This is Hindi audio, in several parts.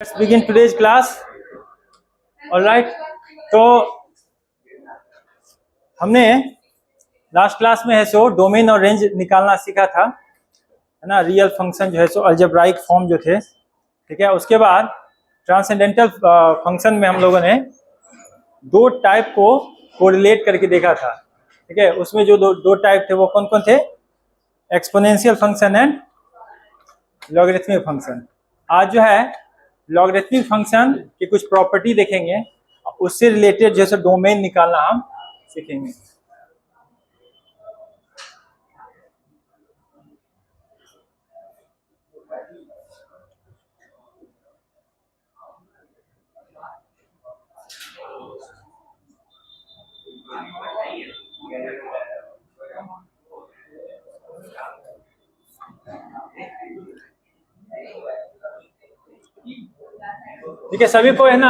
Let's begin today's class. All right. तो हमने लास्ट क्लास में है सो डोमेन और रेंज निकालना सीखा था, है ना। रियल फंक्शन जो है सो अलजेब्राइक फॉर्म जो थे, ठीक है। उसके बाद ट्रांसेंडेंटल फंक्शन में हम लोगों ने दो टाइप को कोरिलेट करके देखा था, ठीक है। उसमें जो दो टाइप थे वो कौन कौन थे? Exponential function and logarithmic function. आज जो है लॉगरिथमिक फंक्शन की कुछ प्रॉपर्टी देखेंगे, उससे रिलेटेड जैसे डोमेन निकालना हम सीखेंगे। ठीक है, सभी को है ना,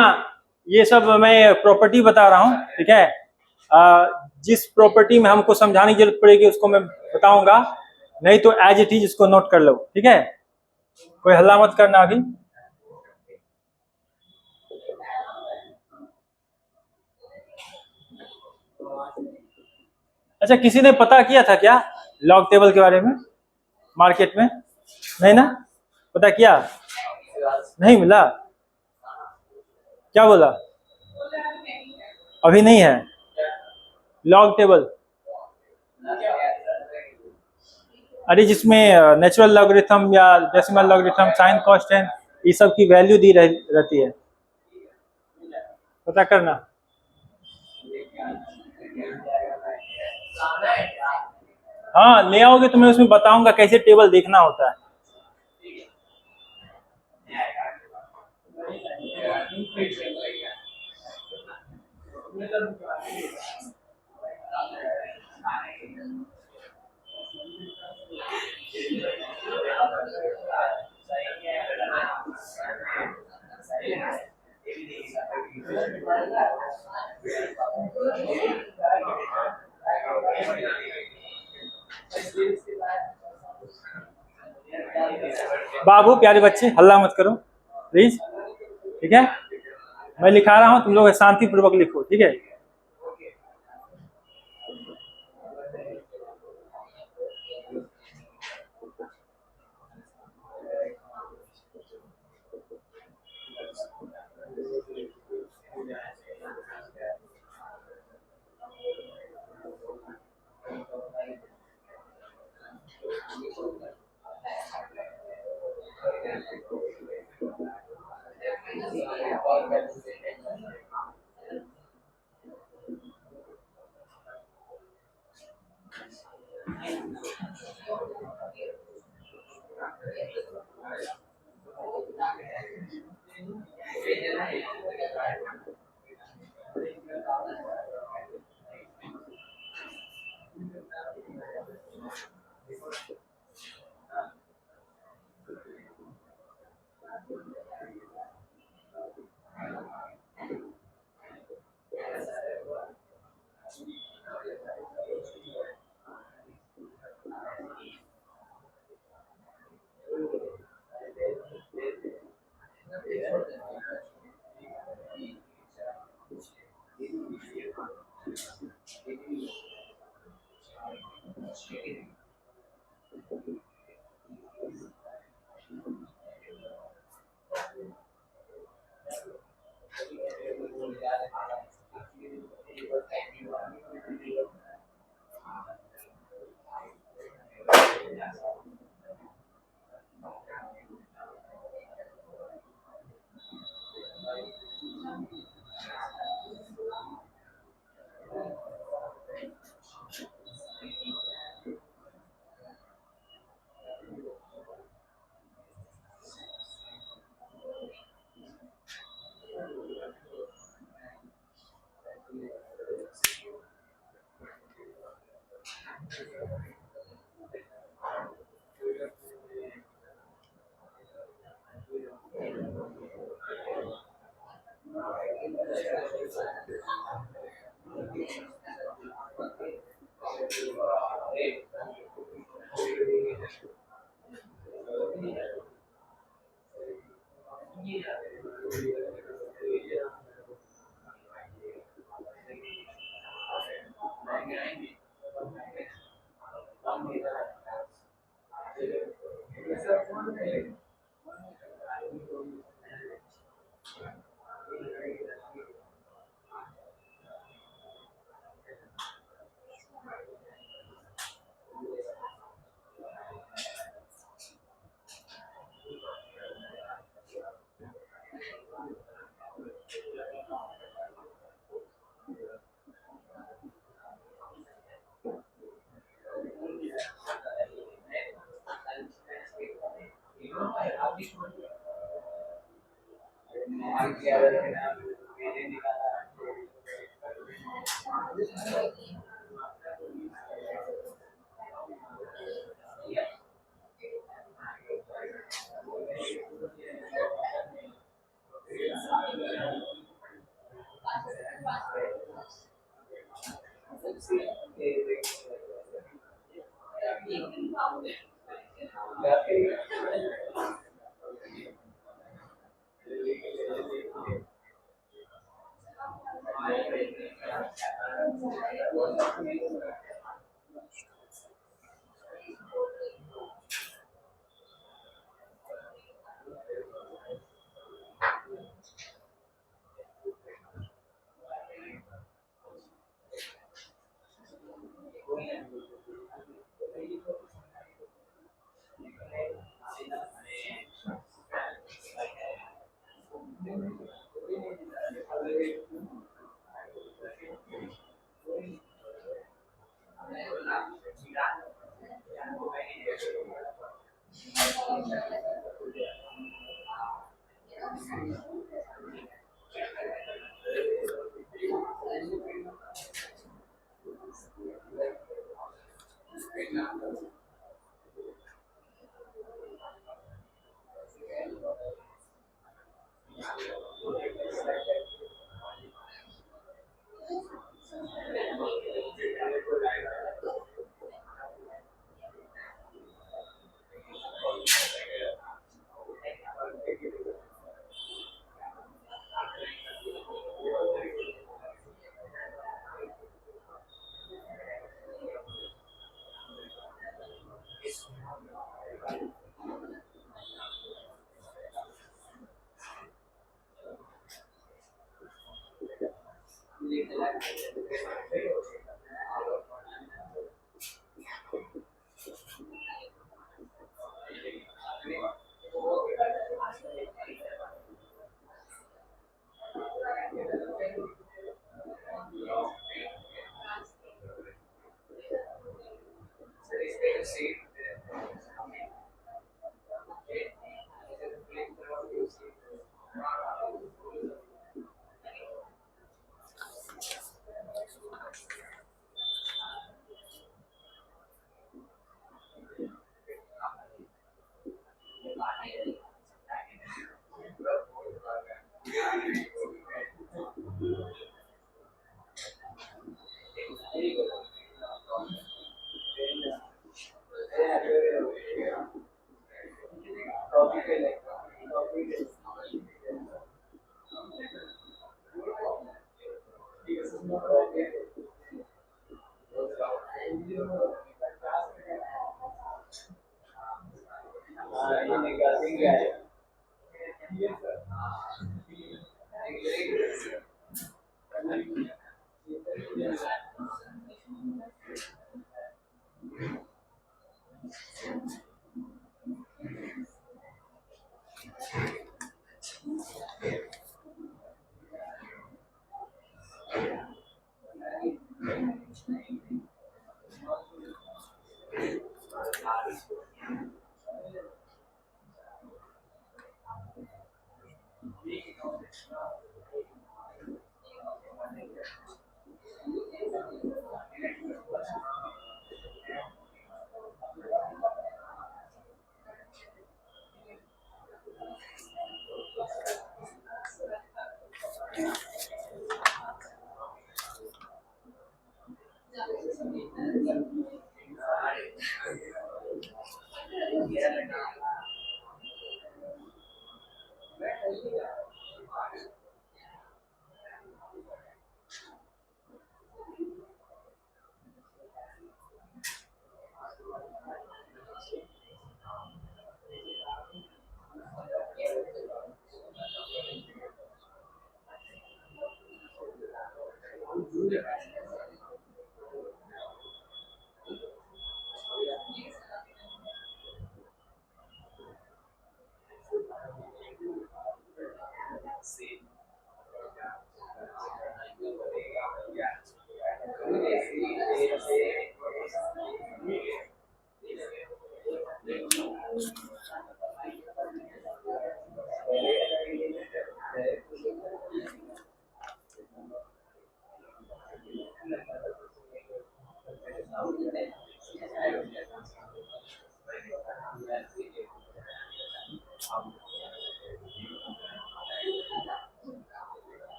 ये सब मैं प्रॉपर्टी बता रहा हूँ, ठीक है। जिस प्रॉपर्टी में हमको समझाने की जरूरत पड़ेगी उसको मैं बताऊंगा, नहीं तो एज इट इज इसको नोट कर लो, ठीक है। कोई हल्ला मत करना अभी। अच्छा, किसी ने पता किया था क्या लॉग टेबल के बारे में मार्केट में? नहीं ना, पता किया? नहीं मिला? क्या बोला? अभी नहीं है लॉग टेबल। अरे जिसमें नेचुरल लॉगरिथम या डेसिमल लॉगरिथम, साइन, कांस्टेंट, ये सब की वैल्यू दी रहती है, पता करना। हाँ, ले आओगे तो मैं उसमें बताऊंगा कैसे टेबल देखना होता है। बाबू प्यारे बच्चे, हल्ला मत करो प्लीज, ठीक है। मैं लिखा रहा हूँ, तुम लोग शांति पूर्वक लिखो, ठीक है।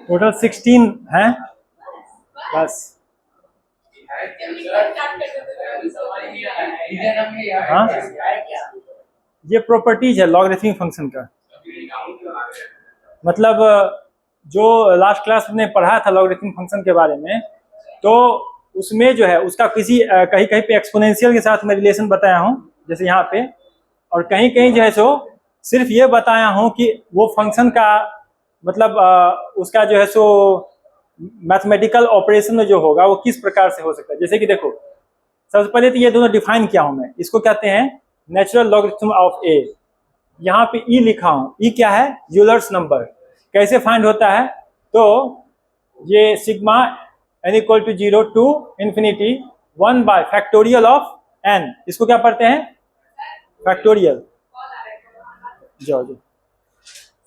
टोटल 16 हैं बस। हाँ, ये प्रॉपर्टीज है लॉगरिथमिक फंक्शन का। मतलब जो लास्ट क्लास में पढ़ा था लॉगरिथमिक फंक्शन के बारे में, तो उसमें जो है उसका किसी कहीं कहीं पे एक्सपोनेंशियल के साथ मैं रिलेशन बताया हूँ, जैसे यहाँ पे, और कहीं कहीं जो है सो सिर्फ ये बताया हूँ कि वो फंक्शन का मतलब उसका जो है सो मैथमेटिकल ऑपरेशन में जो होगा वो किस प्रकार से हो सकता है। जैसे कि देखो, सबसे पहले तो ये दोनों डिफाइन किया हूं मैं, इसको कहते हैं नेचुरल लॉगरिथम ऑफ ए। यहाँ पे ई लिखा हूं, ई क्या है? Euler's number. कैसे फाइंड होता है? तो ये sigma n equal to 0 to infinity 1 by factorial of n, इसको क्या पढ़ते हैं? फैक्टोरियल। जाओ जी,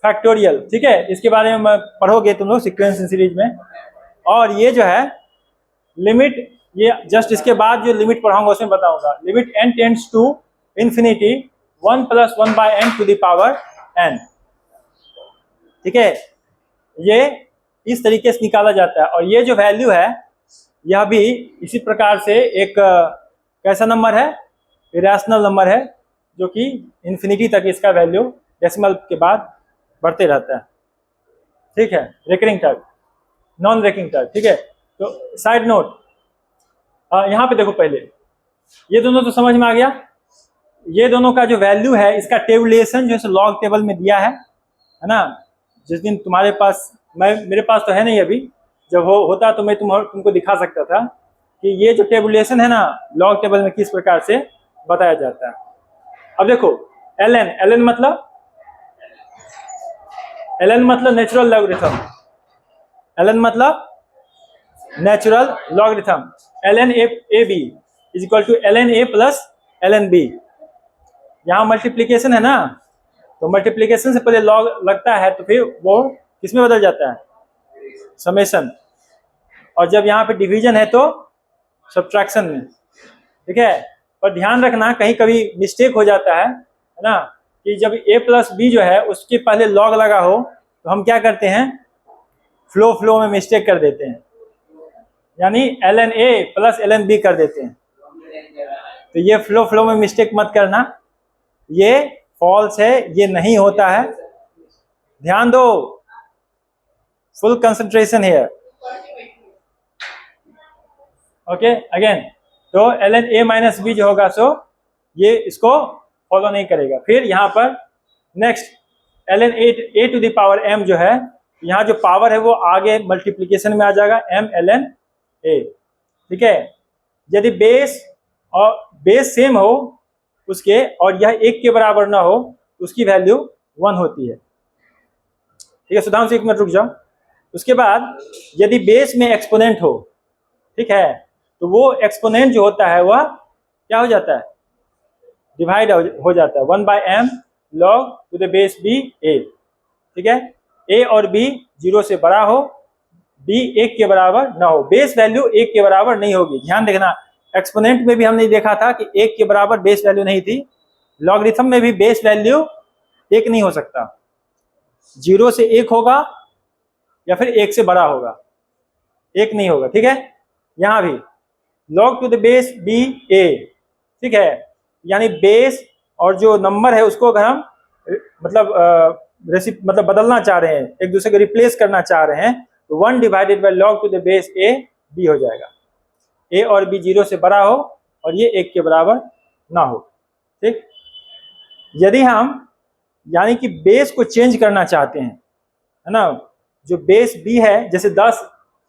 फैक्टोरियल, ठीक है। इसके बारे में पढ़ोगे तुम लोग सीक्वेंस सीरीज में। और ये जो है लिमिट, ये जस्ट इसके बाद जो लिमिट पढ़ाऊंगा उसमें बताऊंगा। Limit n tends to infinity 1 plus 1 by n to the power n, ठीक है। ये इस तरीके से निकाला जाता है। और ये जो वैल्यू है यह भी इसी प्रकार से एक कैसा नंबर है? इरेशनल नंबर है, जो कि इंफिनिटी तक इसका वैल्यू डेसिमल के बाद बढ़ते रहता है, ठीक है। Recurring term, non recurring term, ठीक है। तो साइड नोट, यहाँ पे देखो, पहले ये दोनों तो समझ में आ गया। ये दोनों का जो वैल्यू है इसका टेबुलेशन जो है लॉग टेबल में दिया है ना। जिस दिन तुम्हारे पास, मेरे पास तो है नहीं अभी, जब होता तो मैं तुमको दिखा सकता था कि ये जो टेबुलेशन है ना लॉग टेबल में किस प्रकार से बताया जाता है। अब देखो, ln मतलब नेचुरल लॉगरिथम, ln मतलब natural logarithm. ln a b is equal to ln a plus ln b। यहाँ मल्टीप्लीकेशन है ना, तो मल्टीप्लीकेशन से पहले लॉग लगता है तो फिर वो किसमें बदल जाता है? समेशन। और जब यहाँ पे डिवीजन है तो सब्ट्रैक्शन में, ठीक है। पर ध्यान रखना, कहीं कभी मिस्टेक हो जाता है ना, कि जब a प्लस बी जो है उसके पहले लॉग लगा हो तो हम क्या करते हैं? फ्लो में मिस्टेक कर देते हैं, यानी ln a plus ln b कर देते हैं। तो ये फ्लो में मिस्टेक मत करना, ये फॉल्स है, ये नहीं होता है। ध्यान दो, full concentration here, okay. Again, तो ln a माइनस बी जो होगा सो ये इसको फॉलो नहीं करेगा। फिर यहाँ पर next ln a to the power m जो है, यहाँ जो पावर है वो आगे मल्टीप्लीकेशन में आ जाएगा, m ln a, ठीक है। यदि बेस सेम हो उसके और यह 1 के बराबर ना हो तो उसकी वैल्यू 1 होती है, ठीक है। सुधांशु, 1 मिनट रुक जाओ। उसके बाद यदि बेस में एक्सपोनेंट हो, ठीक है, तो वो एक्सपोनेंट जो होता है वह क्या हो जाता है? डिवाइड हो जाता है 1 by m log to the base b a, ठीक है। a और b 0 से बड़ा हो, b 1 के बराबर ना हो। बेस वैल्यू 1 के बराबर नहीं होगी, ध्यान देखना। एक्सपोनेंट में भी हमने देखा था कि 1 के बराबर बेस वैल्यू नहीं थी। लॉगरिथम में भी बेस वैल्यू 1 नहीं हो सकता, 0 से 1 होगा या फिर 1 से बड़ा होगा, 1 नहीं होगा, ठीक है। यहाँ भी log to the base b a, ठीक है। यानी बेस और जो नंबर है उसको अगर हम मतलब बदलना चाह रहे हैं, एक दूसरे को रिप्लेस करना चाह रहे हैं, तो 1 divided by log to the base a b हो जाएगा। a और b 0 से बड़ा हो और ये 1 के बराबर ना हो, ठीक। यदि हम यानी कि बेस को चेंज करना चाहते हैं, है ना। जो बेस बी है, जैसे 10,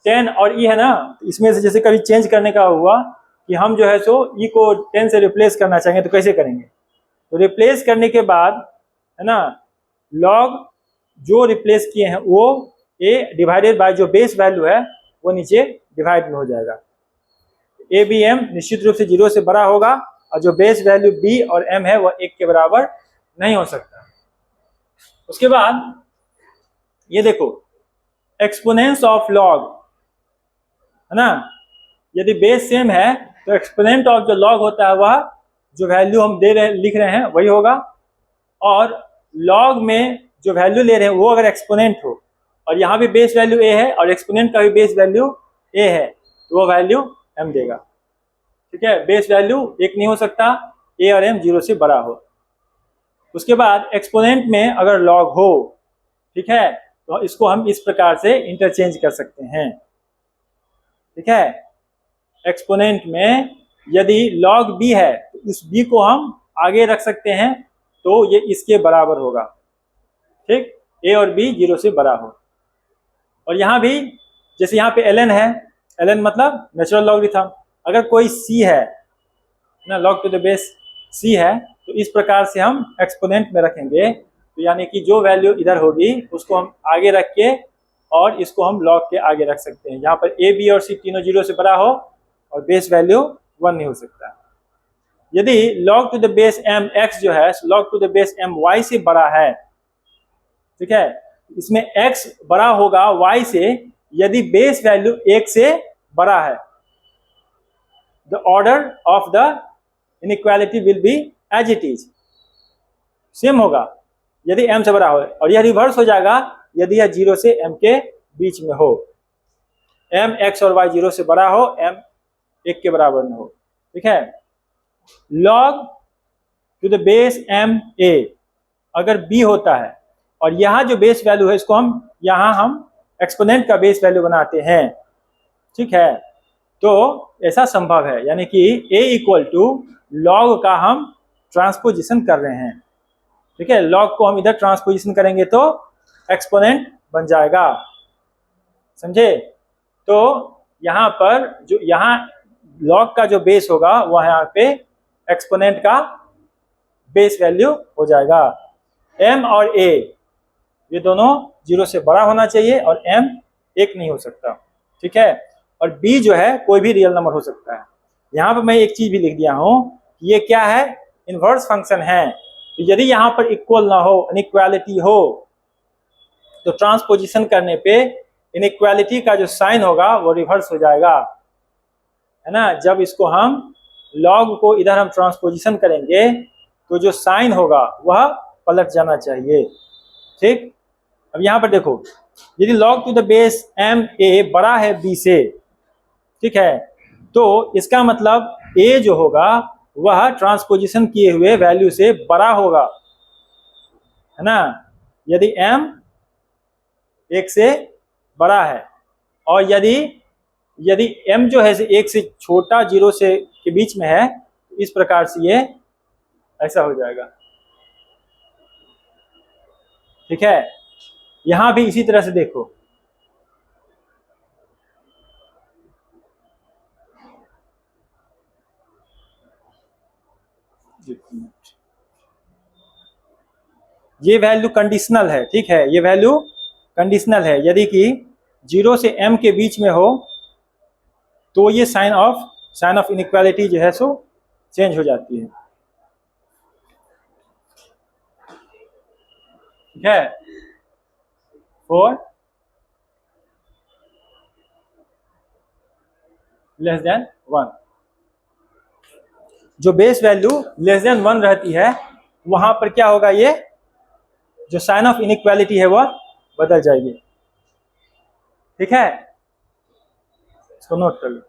10 और ई है ना, तो इसमें से जैसे कभी चेंज करने का हुआ कि हम जो है सो ई को 10 से रिप्लेस करना चाहेंगे, तो कैसे करेंगे? तो रिप्लेस करने के बाद, है ना, लॉग जो रिप्लेस किए हैं वो ए डिवाइडेड बाय जो बेस वैल्यू है वो नीचे डिवाइड में हो जाएगा। ए बी एम निश्चित रूप से 0 से बड़ा होगा, और जो बेस वैल्यू बी और एम है वह 1 के बराबर नहीं हो सकता। उसके बाद ये देखो, एक्सपोनेंट्स ऑफ लॉग, है ना, यदि बेस सेम है तो एक्सपोनेंट ऑफ जो लॉग होता है वह जो वैल्यू हम दे रहे लिख रहे हैं वही होगा, और लॉग में जो वैल्यू ले रहे हैं वो अगर एक्सपोनेंट हो, और यहाँ भी बेस वैल्यू ए है और एक्सपोनेंट का भी बेस वैल्यू ए है, तो वो वैल्यू एम देगा। ठीक है, बेस वैल्यू 1 नहीं हो सकता, ए और एम 0 से बड़ा हो। उसके बाद एक्सपोनेंट में अगर लॉग हो, ठीक है, तो इसको हम इस प्रकार से इंटरचेंज कर सकते हैं। ठीक है, एक्सपोनेंट में यदि लॉग बी है तो उस बी को हम आगे रख सकते हैं, तो ये इसके बराबर होगा। ठीक, ए और बी 0 से बड़ा हो। और यहाँ भी जैसे यहाँ पे ln है, ln मतलब नेचुरल लॉगरिथम, अगर कोई c है ना, log to the base c है, तो इस प्रकार से हम एक्सपोनेंट में रखेंगे, तो यानी कि जो वैल्यू इधर होगी उसको हम आगे रख के और इसको हम log के आगे रख सकते हैं। यहाँ पर a b और c तीनों 0 से बड़ा हो और बेस वैल्यू 1 नहीं हो सकता। यदि log to the base m x जो है log to the base m y से बड़ा है, ठीक है, इसमें x बड़ा होगा y से यदि बेस वैल्यू 1 से बड़ा है। The order of the inequality will be as it is, same होगा यदि m से बड़ा हो, और यह रिवर्स हो जाएगा यदि यह 0 से m के बीच में हो। m x और y 0 से बड़ा हो, m 1 के बराबर न हो। ठीक है, log to the base m a अगर b होता है, और यहाँ जो बेस वैल्यू है इसको हम एक्सपोनेंट का बेस वैल्यू बनाते हैं। ठीक है, तो ऐसा संभव है, यानी कि a इक्वल टू लॉग का हम ट्रांसपोजिशन कर रहे हैं। ठीक है, लॉग को हम इधर ट्रांसपोजिशन करेंगे तो एक्सपोनेंट बन जाएगा, समझे। तो यहाँ पर जो यहाँ लॉग का जो बेस होगा वह यहाँ पे एक्सपोनेंट का बेस वैल्यू हो जाएगा। m और a ये दोनों 0 से बड़ा होना चाहिए और m 1 नहीं हो सकता। ठीक है, और b जो है कोई भी रियल नंबर हो सकता है। यहाँ पर मैं एक चीज भी लिख दिया हूँ कि ये क्या है, इनवर्स फंक्शन है। तो यदि यहाँ पर इक्वल ना हो, इनइक्वालिटी हो, तो ट्रांसपोजिशन करने पे इनइक्वालिटी का जो साइन होगा वो रिवर्स हो जाएगा, है ना। जब इसको हम लॉग को इधर हम ट्रांसपोजिशन करेंगे तो जो साइन होगा वह पलट जाना चाहिए। ठीक, अब यहाँ पर देखो, यदि log to the base m a बड़ा है b से, ठीक है, तो इसका मतलब a जो होगा वह ट्रांसपोजिशन किए हुए वैल्यू से बड़ा होगा, है ना। यदि m 1 से बड़ा है, और यदि m जो है 1 से छोटा 0 से के बीच में है, तो इस प्रकार से ये ऐसा हो जाएगा। ठीक है, यहां भी इसी तरह से देखो, ये वैल्यू कंडीशनल है। ठीक है, ये वैल्यू कंडीशनल है, यदि कि 0 से m के बीच में हो तो ये साइन ऑफ इनइक्वालिटी जो है सो चेंज हो जाती है। ठीक है, 4 लेस देन 1, जो बेस वैल्यू लेस देन 1 रहती है वहां पर क्या होगा, ये जो साइन ऑफ इनइक्वालिटी है वह बदल जाएगी। ठीक है, इसको नोट कर लो।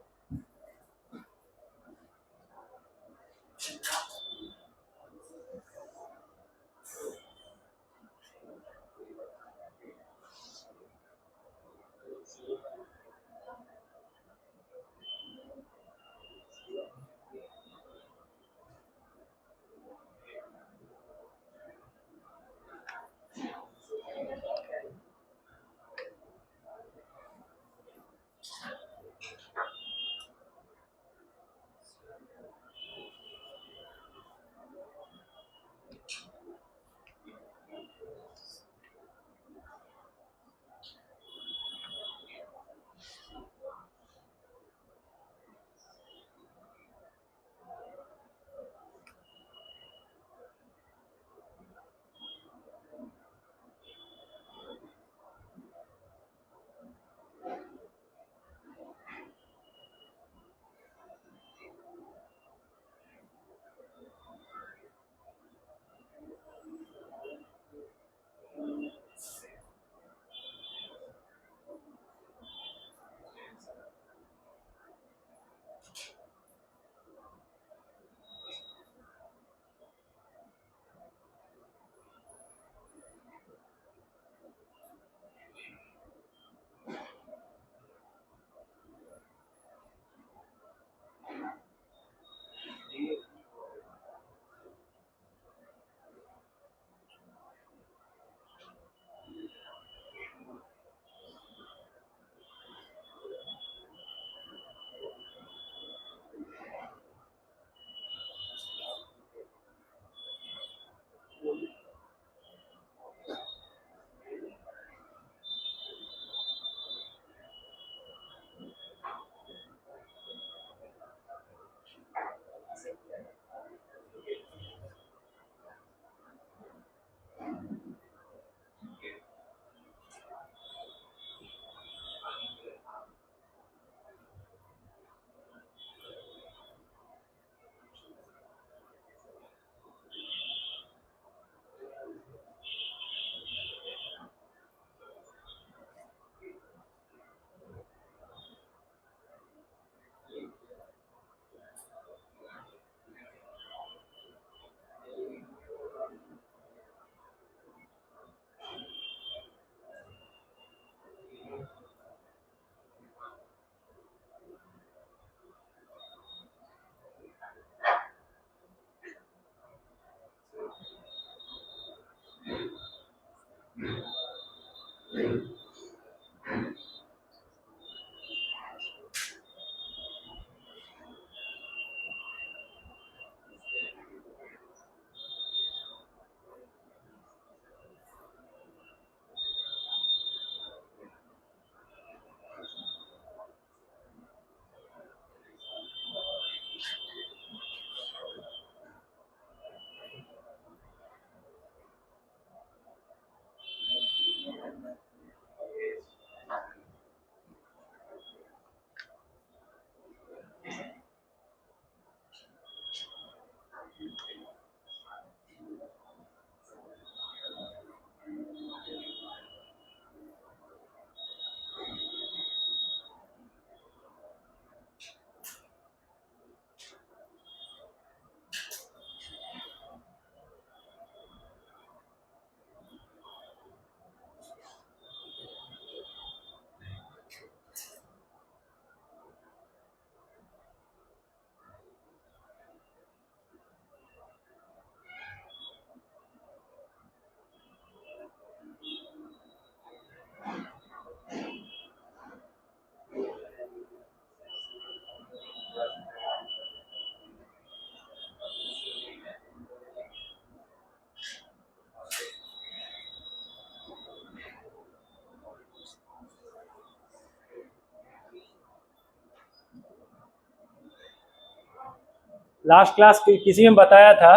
लास्ट क्लास किसी में बताया था,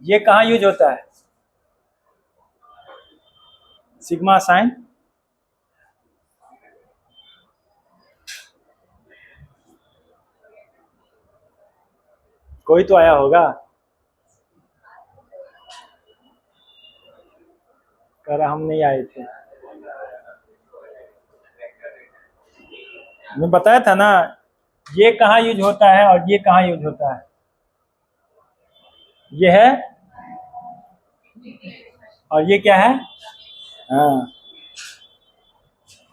ये कहाँ यूज होता है, सिग्मा साइन। कोई तो आया होगा, कह रहा हम नहीं आए थे। मैं बताया था ना, ये कहाँ यूज होता है और ये कहाँ यूज होता है। ये है और ये क्या है, हाँ,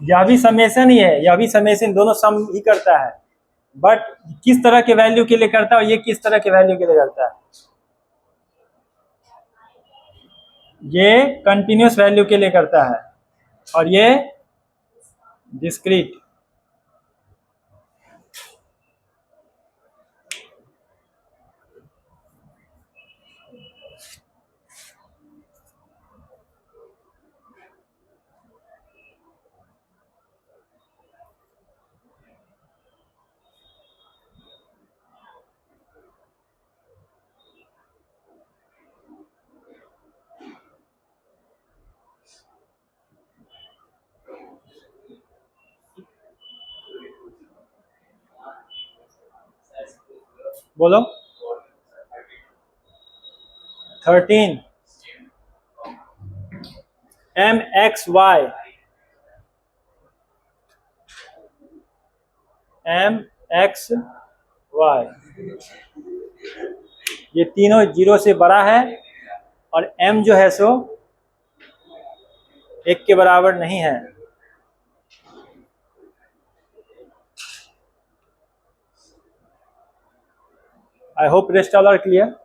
यह भी समेशन ही है, यह भी समेशन, दोनों सम ही करता है, बट किस तरह के वैल्यू के लिए करता है और ये किस तरह के वैल्यू के लिए करता है। ये कंटिन्यूस वैल्यू के लिए करता है और ये डिस्क्रीट। बोलो 13 MXY, MXY, ये तीनों जीरो से बड़ा है और M जो है सो एक के बराबर नहीं है। I hope rest all are clear.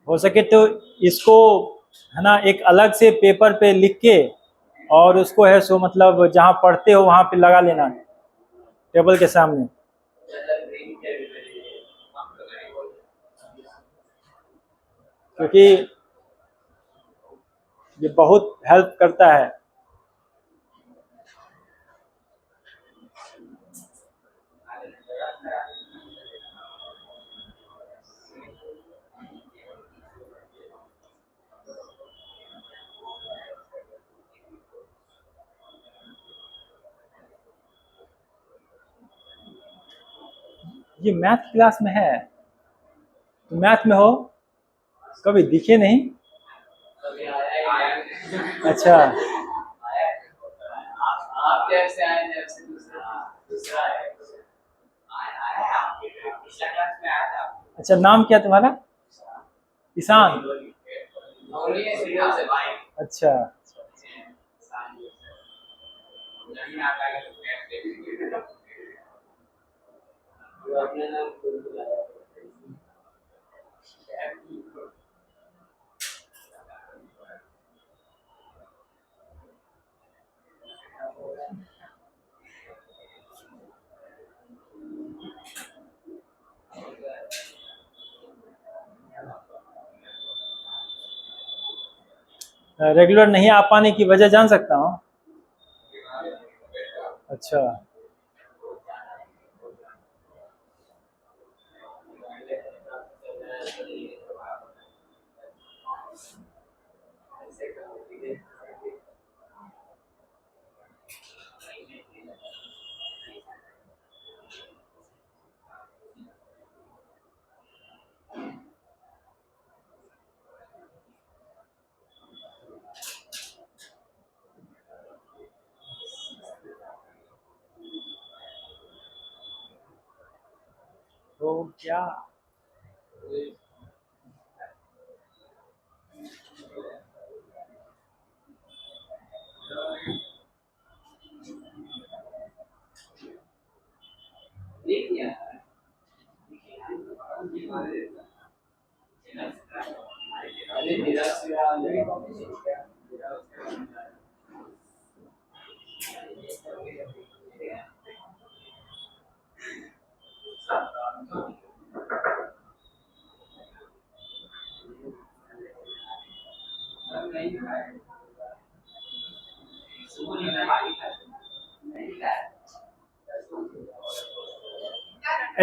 हो सके तो इसको है ना एक अलग से पेपर पे लिख के और उसको है सो मतलब जहाँ पढ़ते हो वहां पे लगा लेना टेबल के सामने। क्योंकि ये बहुत हेल्प करता है। ये मैथ क्लास में है, तो मैथ में हो, कभी दिखे नहीं। अच्छा, आप जैसे आए जैसे दूसरा है। अच्छा, नाम क्या तुम्हारा? ईशान। अच्छा, रेगुलर नहीं आ पाने की वजह जान सकता हूँ? अच्छा, तो क्या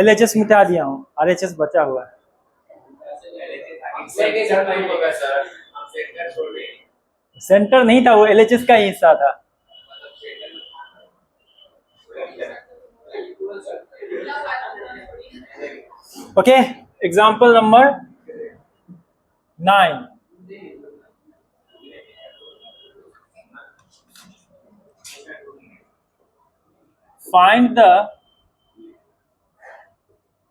LHS मिटा दिया हूँ, RHS बचा हुआ है। सेंटर नहीं था, वो LHS का ही हिस्सा था। Okay, example number 9। Find the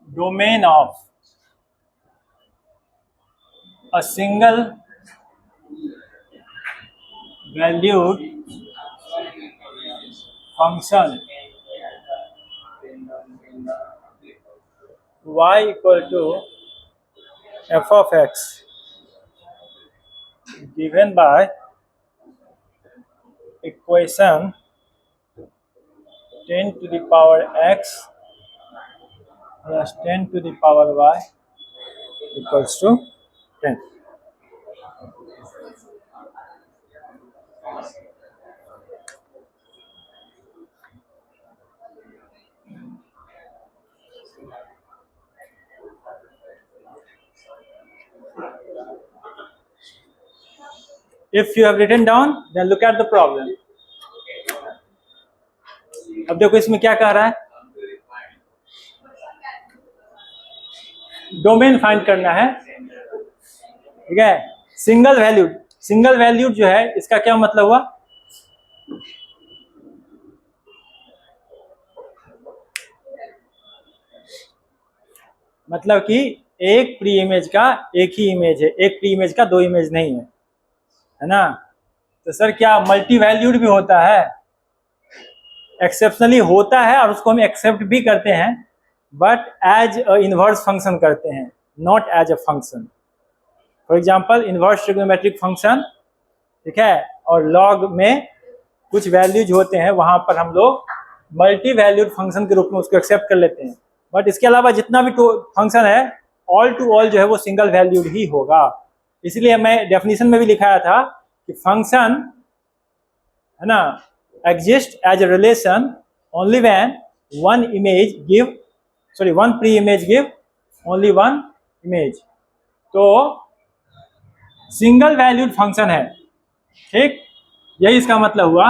domain of a single valued function y equal to f of x given by equation 10 to the power x plus 10 to the power y equals to 10. If you have written down, then look at the problem. अब देखो इसमें क्या कह रहा है, डोमेन फाइंड करना है, ठीक है। सिंगल वैल्यूड जो है, इसका क्या मतलब हुआ? मतलब कि एक प्री इमेज का एक ही इमेज है, एक प्री इमेज का दो इमेज नहीं है ना। तो सर क्या मल्टी वैल्यूड भी होता है? एक्सेप्शनली होता है और उसको हम एक्सेप्ट भी करते हैं, but as a inverse function करते हैं, not as a function. For example inverse trigonometric function, ठीक है, और लॉग में कुछ वैल्यूज होते हैं, वहां पर हम लोग मल्टी वैल्यूड फंक्शन के रूप में उसको एक्सेप्ट कर लेते हैं। बट इसके अलावा जितना भी फंक्शन है, ऑल टू ऑल जो है वो सिंगल वैल्यूड ही होगा। इसलिए मैं डेफिनेशन में भी लिखाया था कि फंक्शन है ना exist as a relation only when one pre-image give only one image। तो सिंगल वैल्यूड फंक्शन है, ठीक, यही इसका मतलब हुआ।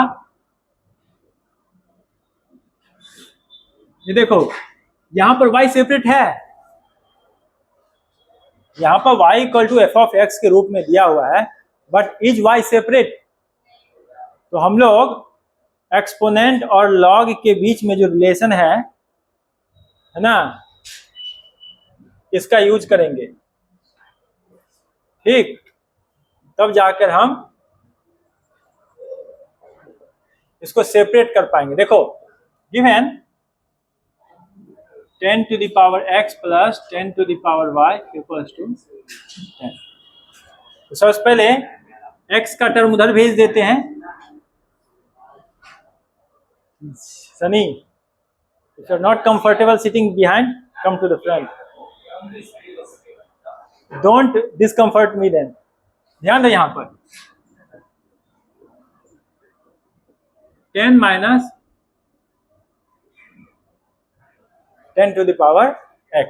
ये देखो यहां पर y सेपरेट है, यहां पर y equal to f of x के रूप में दिया हुआ है, बट इज y सेपरेट? तो हम लोग एक्सपोनेंट और लॉग के बीच में जो रिलेशन है ना, इसका यूज करेंगे, ठीक, तब जाकर हम इसको सेपरेट कर पाएंगे। देखो given 10 to the power x plus 10 to the power y equals to 10। तो सबसे पहले x का टर्म उधर भेज देते हैं। Sunny, if you are not comfortable sitting behind, come to the front, don't discomfort me then। ध्यान दे, यहां पर 10 minus 10 to the power x,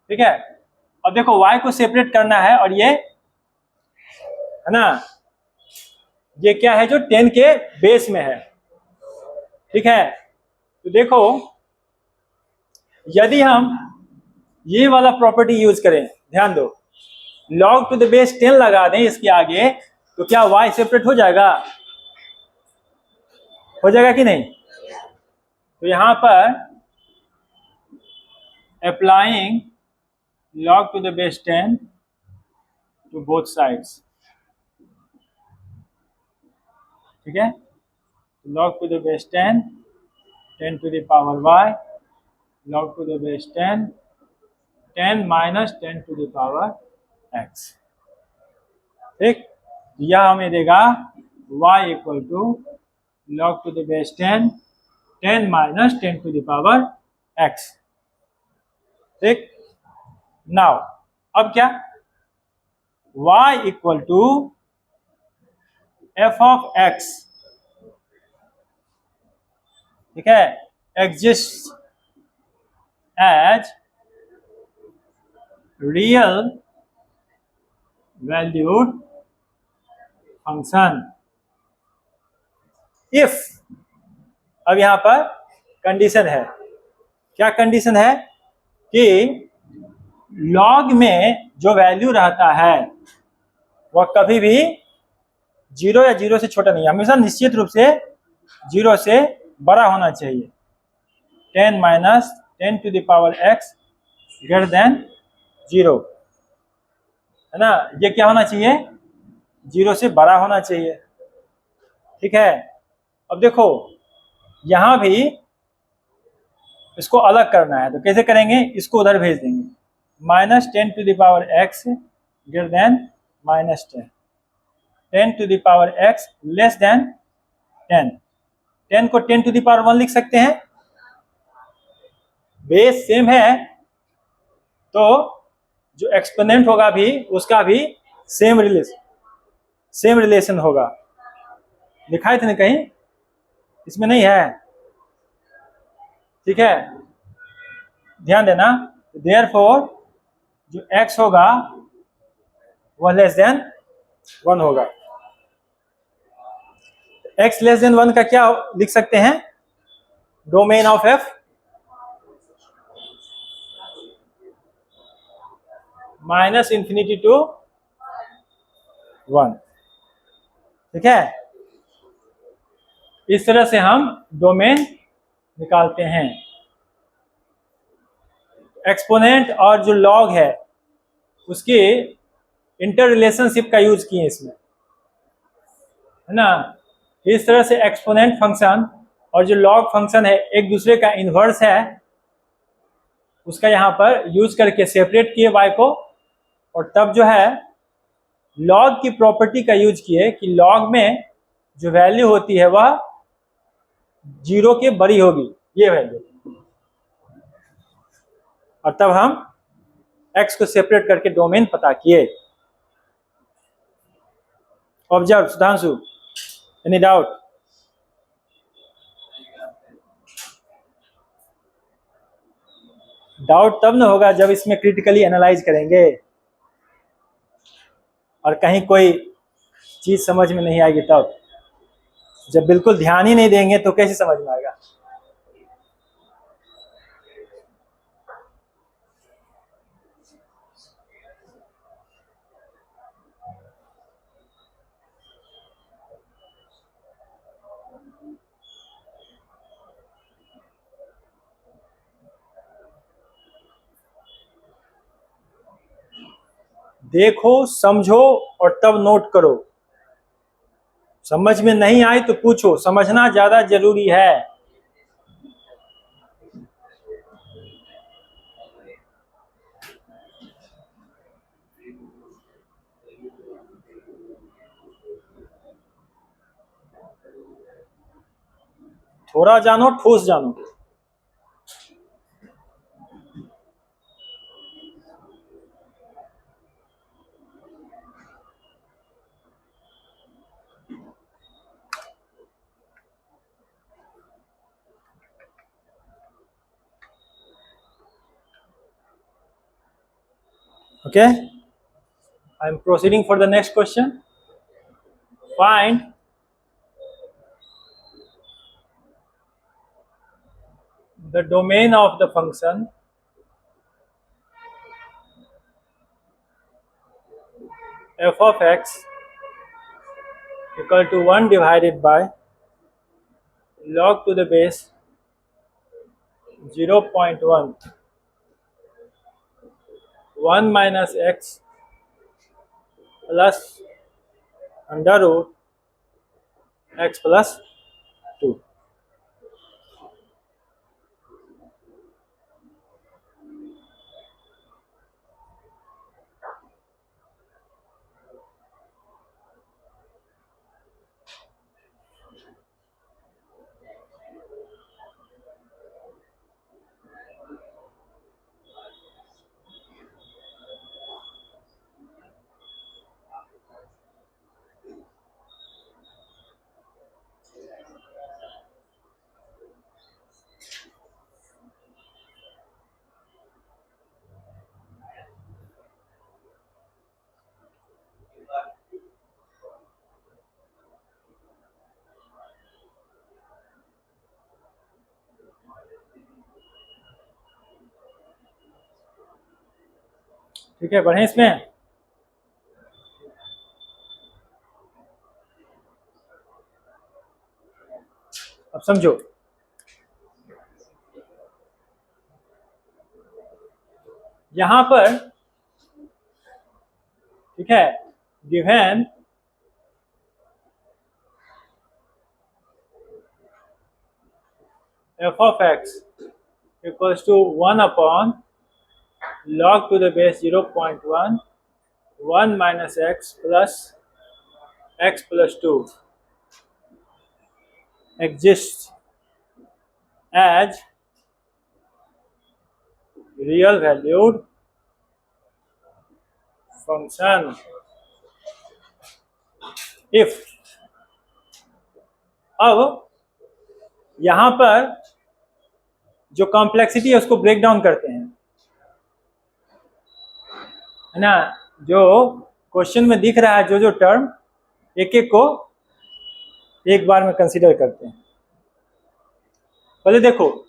ठीक है। अब देखो y को सेपरेट करना है, और ये है ना, ये क्या है जो 10 के बेस में है, ठीक है। तो देखो यदि हम ये वाला प्रॉपर्टी यूज करें, ध्यान दो, log टू द बेस 10 लगा दें इसके आगे, तो क्या y सेपरेट हो जाएगा? हो जाएगा कि नहीं? तो यहां पर applying log to the base 10 to both sides, ठीक है। log to the base 10, 10 to the power y, log to the base 10, 10 minus 10 to the power x, ठीक। यह हमें देगा y equal to log to the base 10, 10 minus 10 to the power x, ठीक। नाउ अब क्या, y equal to f of x, ठीक है, exist as real valued function if, अब यहां पर कंडीशन है, क्या कंडीशन है कि लॉग में जो वैल्यू रहता है वह कभी भी 0 या 0 से छोटा नहीं, हमेशा निश्चित रूप से 0 से बड़ा होना चाहिए। 10 minus 10 to the power x greater than 0, है ना, ये क्या होना चाहिए? 0 से बड़ा होना चाहिए, ठीक है। अब देखो यहां भी इसको अलग करना है, तो कैसे करेंगे? इसको उधर भेज देंगे, -10 to the power x greater than -10, 10 to the power x less than 10, 10 को 10 to the power 1 लिख सकते हैं, बेस सेम है तो जो एक्सपोनेंट होगा भी उसका भी सेम रिलेशन होगा। लिखाए थे ना कहीं, इसमें नहीं है, ठीक है, ध्यान देना। देयरफॉर जो x होगा वह लेस देन 1 होगा। x लेस देन 1 का क्या लिख सकते हैं? डोमेन ऑफ f -∞ to 1, ठीक है। इस तरह से हम डोमेन निकालते हैं। एक्सपोनेंट और जो लॉग है उसके इंटर रिलेशनशिप का यूज किए इसमें, है ना। इस तरह से एक्सपोनेंट फंक्शन और जो लॉग फंक्शन है एक दूसरे का इन्वर्स है, उसका यहाँ पर यूज करके सेपरेट किए y को, और तब जो है लॉग की प्रॉपर्टी का यूज किए कि लॉग में जो वैल्यू होती है वह 0 के बड़ी होगी, ये वैल्यू, और तब हम x को सेपरेट करके डोमेन पता किए। Observe Sudhanshu, any doubt? Doubt तब न होगा जब इसमें क्रिटिकली एनालाइज करेंगे, और कहीं कोई चीज समझ में नहीं आएगी तब। जब बिल्कुल ध्यान ही नहीं देंगे तो कैसे समझ में आएगा? देखो, समझो और तब नोट करो। समझ में नहीं आई तो पूछो, समझना ज्यादा जरूरी है। थोड़ा जानो, ठोस जानो। Okay, I am proceeding for the next question. Find the domain of the function f of x equal to 1 divided by log to the base 0.1 1 minus x plus under root x plus 2. ठीक है, बढ़े इसमें। अब समझो, यहां पर ठीक है, given f of x equals to 1 upon log to the base 0.1 1 minus x plus 2 exists as real valued function if। अब यहां पर जो कॉम्प्लेक्सिटी है उसको ब्रेक डाउन करते हैं, है ना। जो क्वेश्चन में दिख रहा है जो टर्म, एक एक को एक बार में कंसीडर करते हैं। पहले देखो,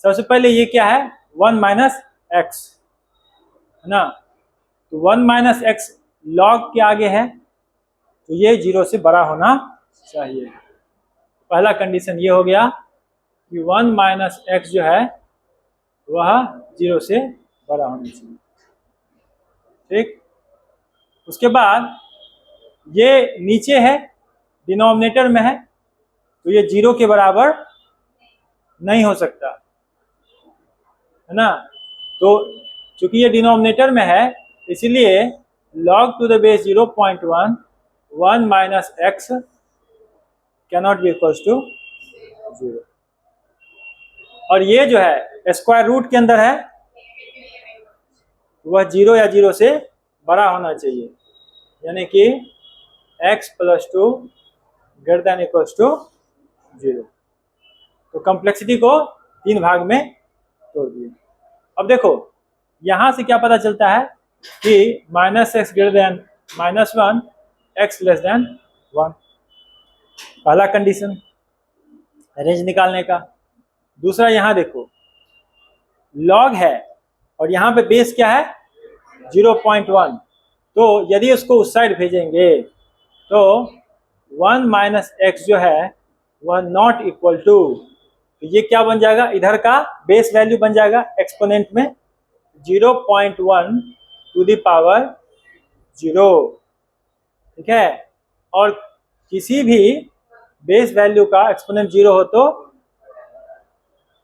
सबसे पहले ये क्या है, 1 माइनस एक्स, है ना। तो 1 माइनस एक्स लॉग के आगे है, तो ये 0 से बड़ा होना चाहिए। पहला कंडीशन ये हो गया कि 1 माइनस एक्स जो है वह 0 से बड़ा होना चाहिए। ठीक, उसके बाद ये नीचे है, डिनोमिनेटर में है, तो ये 0 के बराबर नहीं हो सकता, है ना। तो चूंकि ये डिनोमिनेटर में है, इसलिए log to the base 0.1 1 minus x cannot be equals to 0। और ये जो है स्क्वायर रूट के अंदर है, वह 0 या 0 से बड़ा होना चाहिए, यानी कि x plus 2 greater than equals to 0। तो कॉम्प्लेक्सिटी को 3 भाग में तोड़ दिए। अब देखो, यहां से क्या पता चलता है कि minus x greater than minus 1 x less than 1, पहला कंडीशन रेंज निकालने का। दूसरा, यहां देखो लॉग है और यहां पे बेस क्या है 0.1, तो यदि उसको उस साइड भेजेंगे तो 1 माइनस एक्स जो है वह नॉट इक्वल टू, तो ये क्या बन जाएगा, इधर का बेस वैल्यू बन जाएगा एक्सपोनेंट में 0.1 टू द पावर जीरो, ठीक है। और किसी भी बेस वैल्यू का एक्सपोनेंट जीरो हो तो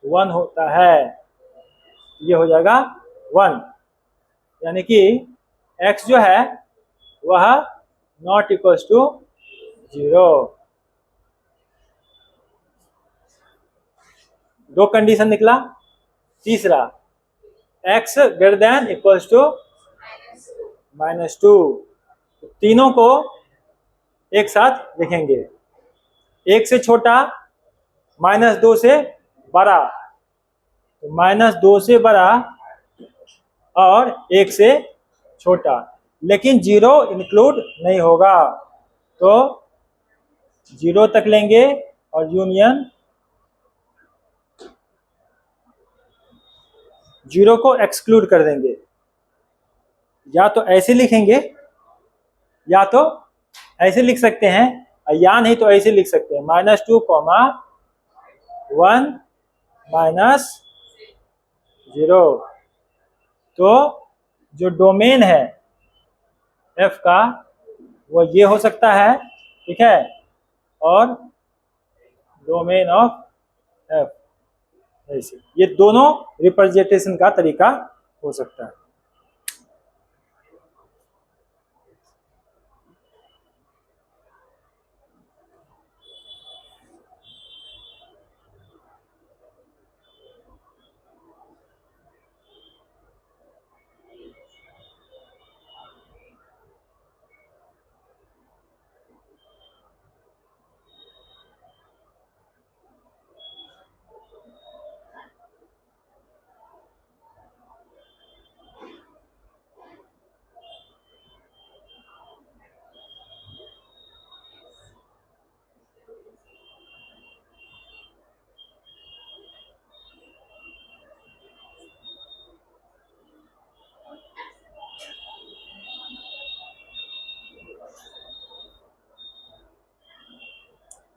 1 होता है, ये हो जाएगा 1, यानी कि x जो है वह नॉट इक्वल्स टू जीरो। दो कंडीशन निकला। तीसरा, x greater than equals to -2। तीनों को एक साथ लिखेंगे, 1 से छोटा, -2 से बड़ा, तो -2 से बड़ा और 1 से छोटा, लेकिन जीरो इंक्लूड नहीं होगा, तो जीरो तक लेंगे और यूनियन जीरो को एक्सक्लूड कर देंगे। या तो ऐसे लिखेंगे या तो ऐसे लिख सकते हैं, या नहीं तो ऐसे लिख सकते हैं, -2, 1 -0। तो जो डोमेन है f का वो ये हो सकता है, ठीक है, और डोमेन ऑफ f ऐसे, ये दोनों रिप्रेजेंटेशन का तरीका हो सकता है।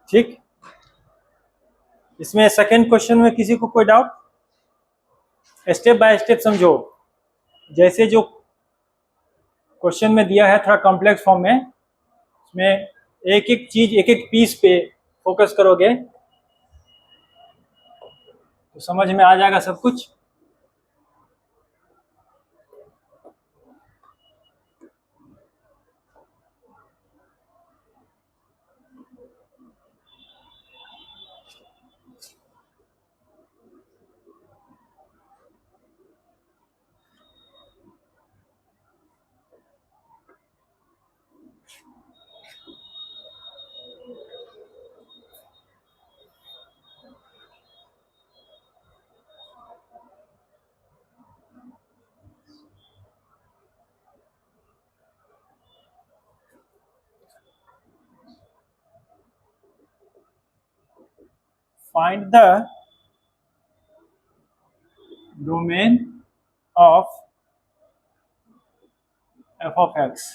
ठीक, इसमें सेकंड क्वेश्चन में किसी को कोई डाउट? स्टेप बाय स्टेप समझो, जैसे जो क्वेश्चन में दिया है थोड़ा कॉम्प्लेक्स फॉर्म में, इसमें एक एक चीज, एक एक पीस पे फोकस करोगे तो समझ में आ जाएगा सब कुछ। Find the domain of f of x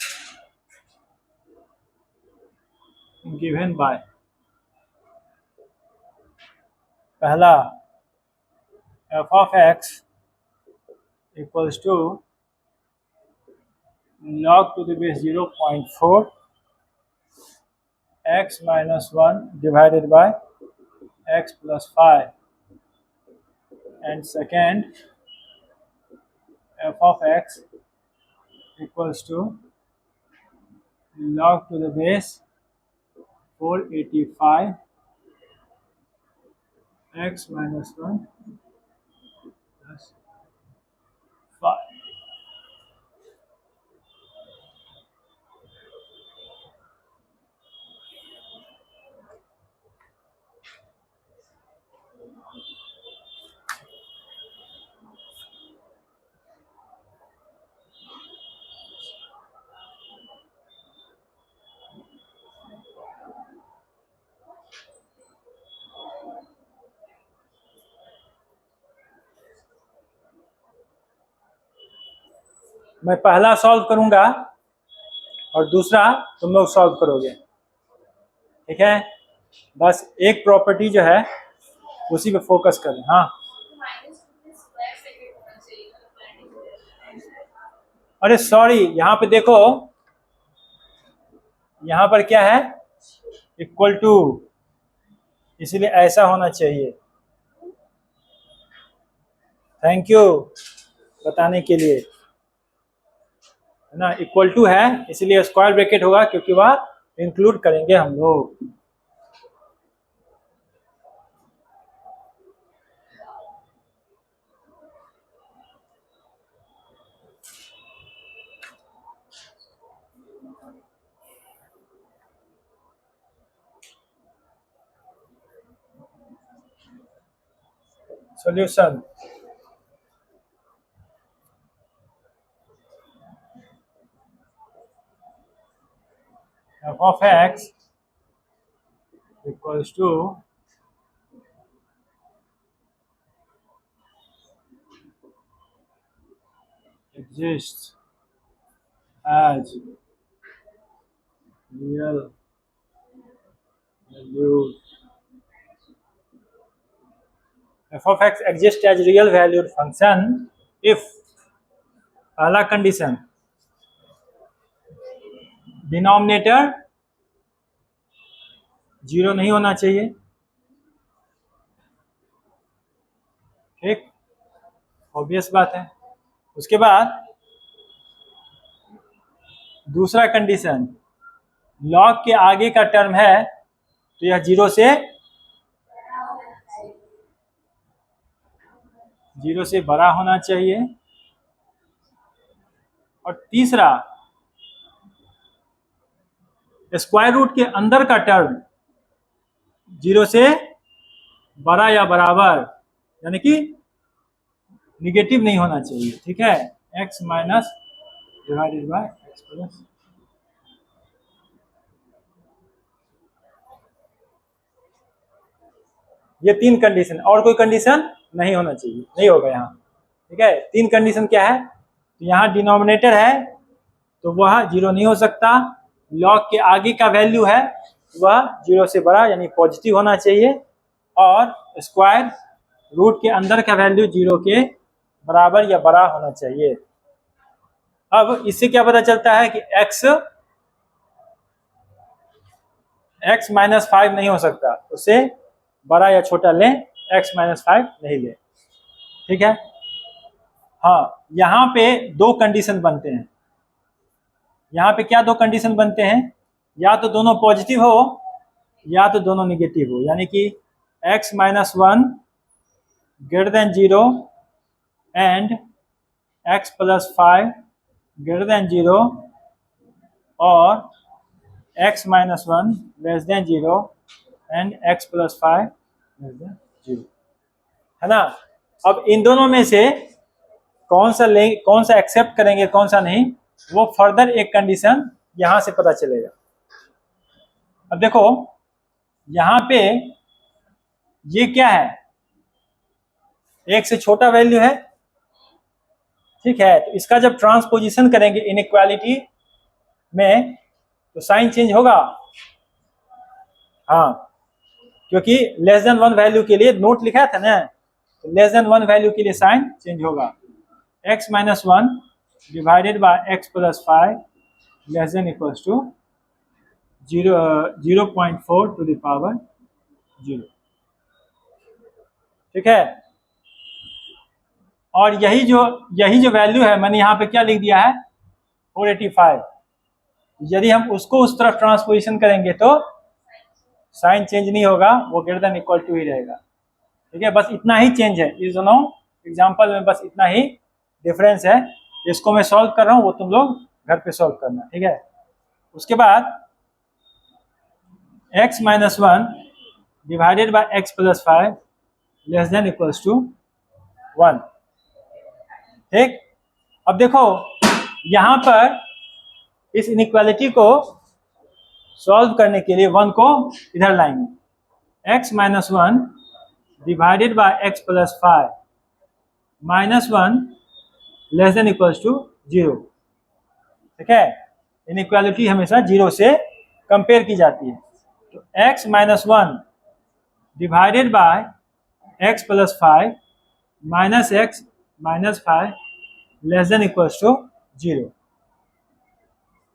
given by, पहला f of x equals to log to the base 0.4 x minus 1 divided by x plus 5, and second f of x equals to log to the base 485 x minus 1 plus 5। मैं पहला सॉल्व करूंगा और दूसरा तुम लोग सॉल्व करोगे, ठीक है। बस एक प्रॉपर्टी जो है उसी पे फोकस करें। हाँ, अरे सॉरी, यहाँ पे देखो यहाँ पर क्या है, इक्वल टू, इसलिए ऐसा होना चाहिए। थैंक यू बताने के लिए, है ना। इक्वल टू है इसलिए स्क्वायर ब्रैकेट होगा, क्योंकि वह इंक्लूड करेंगे हम लोग। Solution, f of x equals to exists as real valued, f of x exists as real valued function if, पहला कंडीशन, डिनोमिनेटर 0 नहीं होना चाहिए, ठीक, ऑब्वियस बात है। उसके बाद दूसरा कंडीशन, लॉग के आगे का टर्म है तो यह 0 से बड़ा होना चाहिए। और तीसरा, स्क्वायर रूट के अंदर का टर्म 0 से बड़ा या बराबर, यानी कि निगेटिव नहीं होना चाहिए, ठीक है। x minus divided by x plus, ये 3 कंडीशन, और कोई कंडीशन नहीं होना चाहिए, नहीं होगा यहाँ, ठीक है। 3 कंडीशन क्या है, तो यहाँ डिनोमिनेटर है तो वह 0 नहीं हो सकता, लॉग के आगे का वैल्यू है वह 0 से बड़ा यानी पॉजिटिव होना चाहिए, और स्क्वायर रूट के अंदर का वैल्यू 0 के बराबर या बड़ा होना चाहिए। अब इससे क्या पता चलता है कि x माइनस 5 नहीं हो सकता, उसे बड़ा या छोटा लें, x माइनस 5 नहीं लें, ठीक है। हाँ, यहाँ पे 2 कंडीशन बनते हैं। यहाँ पे क्या 2 कंडीशन बनते हैं, या तो दोनों पॉजिटिव हो या तो दोनों निगेटिव हो, यानी कि x minus 1 greater than 0 and x plus 5 greater than 0, और x minus 1 less then 0 and x plus 5 less then 0, है ना। अब इन दोनों में से कौन सा एक्सेप्ट करेंगे कौन सा नहीं, वो फर्दर एक कंडीशन यहां से पता चलेगा। अब देखो यहां पे ये क्या है, 1 से छोटा वैल्यू है, ठीक है। तो इसका जब ट्रांसपोजिशन करेंगे इनइक्वालिटी में तो साइन चेंज होगा, हाँ, क्योंकि लेस देन 1 वैल्यू के लिए नोट लिखा था ना, तो लेस देन 1 वैल्यू के लिए साइन चेंज होगा। x minus 1 divided by x plus 5 less than equals to 0.4 to the power 0, ठीक है। और यही जो वैल्यू है मैंने यहाँ पे क्या लिख दिया है, 485। यदि हम उसको उस तरफ ट्रांसपोजिशन करेंगे तो साइन चेंज नहीं होगा, वो ग्रेटर देन इक्वल टू ही रहेगा, ठीक है। बस इतना ही चेंज है इस दोनों एग्जांपल में, बस इतना ही डिफरेंस है। इसको मैं सॉल्व कर रहा हूँ, वो तुम लोग घर पे सॉल्व करना, ठीक है। उसके बाद x minus 1 divided by x plus 5 less than equals to 1, ठीक। अब देखो यहाँ पर इस इनइक्वालिटी को सॉल्व करने के लिए 1 को इधर लाएंगे, x minus 1 divided by x plus 5 minus 1 less than equals to 0, ठीक है। इनइक्वालिटी हमेशा 0 से कंपेयर की जाती है। तो x minus 1 divided by x plus 5 minus x minus 5 less than equals to 0,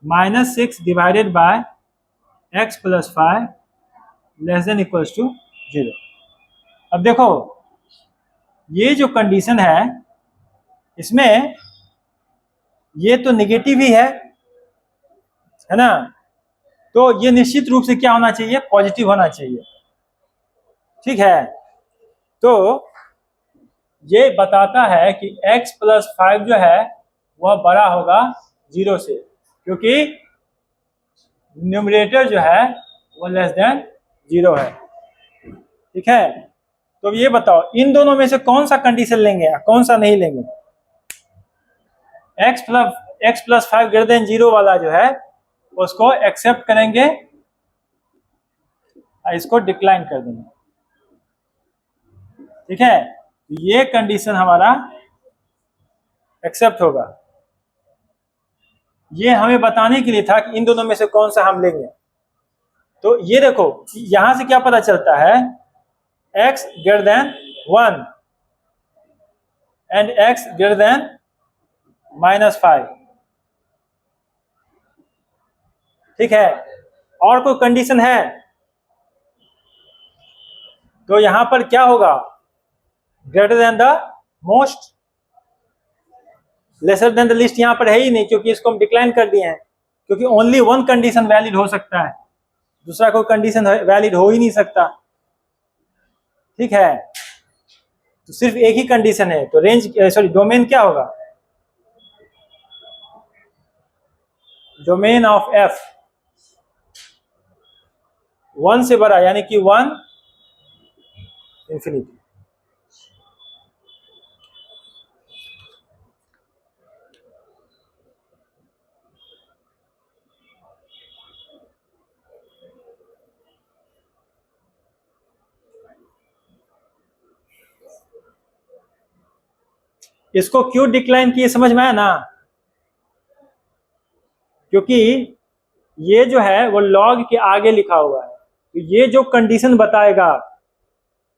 minus 6 divided by x plus 5 less than equals to 0। अब देखो ये जो कंडीशन है, इसमें ये तो निगेटिव ही है ना, तो ये निश्चित रूप से क्या होना चाहिए, पॉजिटिव होना चाहिए। ठीक है, तो ये बताता है कि x प्लस 5 जो है वह बड़ा होगा 0 से, क्योंकि न्यूमरेटर जो है वो लेस देन 0 है। ठीक है, तो ये बताओ इन दोनों में से कौन सा कंडीशन लेंगे या कौन सा नहीं लेंगे। x प्लस 5 ग्रेटर देन 0 वाला जो है उसको एक्सेप्ट करेंगे, इसको डिक्लाइन कर देंगे। ठीक है, ये कंडीशन हमारा एक्सेप्ट होगा। ये हमें बताने के लिए था कि इन दोनों में से कौन सा हम लेंगे। तो ये देखो यहां से क्या पता चलता है, x greater then 1 and x greater then -5। ठीक है, और कोई कंडीशन है तो यहां पर क्या होगा, greater than the most, lesser than the list यहां पर है ही नहीं, क्योंकि इसको हम डिक्लाइन कर दिए हैं, क्योंकि ओनली वन कंडीशन वैलिड हो सकता है, दूसरा कोई कंडीशन वैलिड हो ही नहीं सकता। ठीक है, तो सिर्फ एक ही कंडीशन है, तो रेंज सॉरी डोमेन क्या होगा, डोमेन ऑफ f 1 से बड़ा यानी कि 1 इंफिनिटी। इसको क्यों डिक्लाइन किए समझ में आया ना, क्योंकि ये जो है वो लॉग के आगे लिखा हुआ है, तो ये जो कंडीशन बताएगा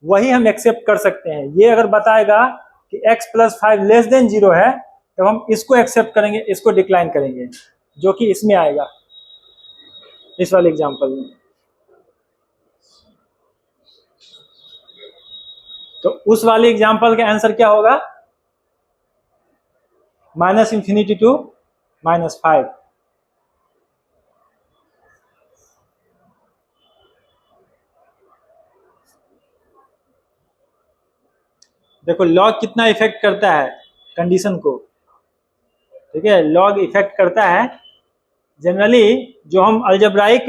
वही हम एक्सेप्ट कर सकते हैं। ये अगर बताएगा कि x प्लस 5 लेस देन 0 है तो हम इसको एक्सेप्ट करेंगे, इसको डिक्लाइन करेंगे, जो कि इसमें आएगा इस वाले एग्जांपल में। तो उस वाले एग्जांपल का आंसर क्या होगा, -इंफिनिटी टू -5। देखो लॉग कितना इफेक्ट करता है कंडीशन को। ठीक है, लॉग इफेक्ट करता है। जनरली जो हम अलजेब्राइक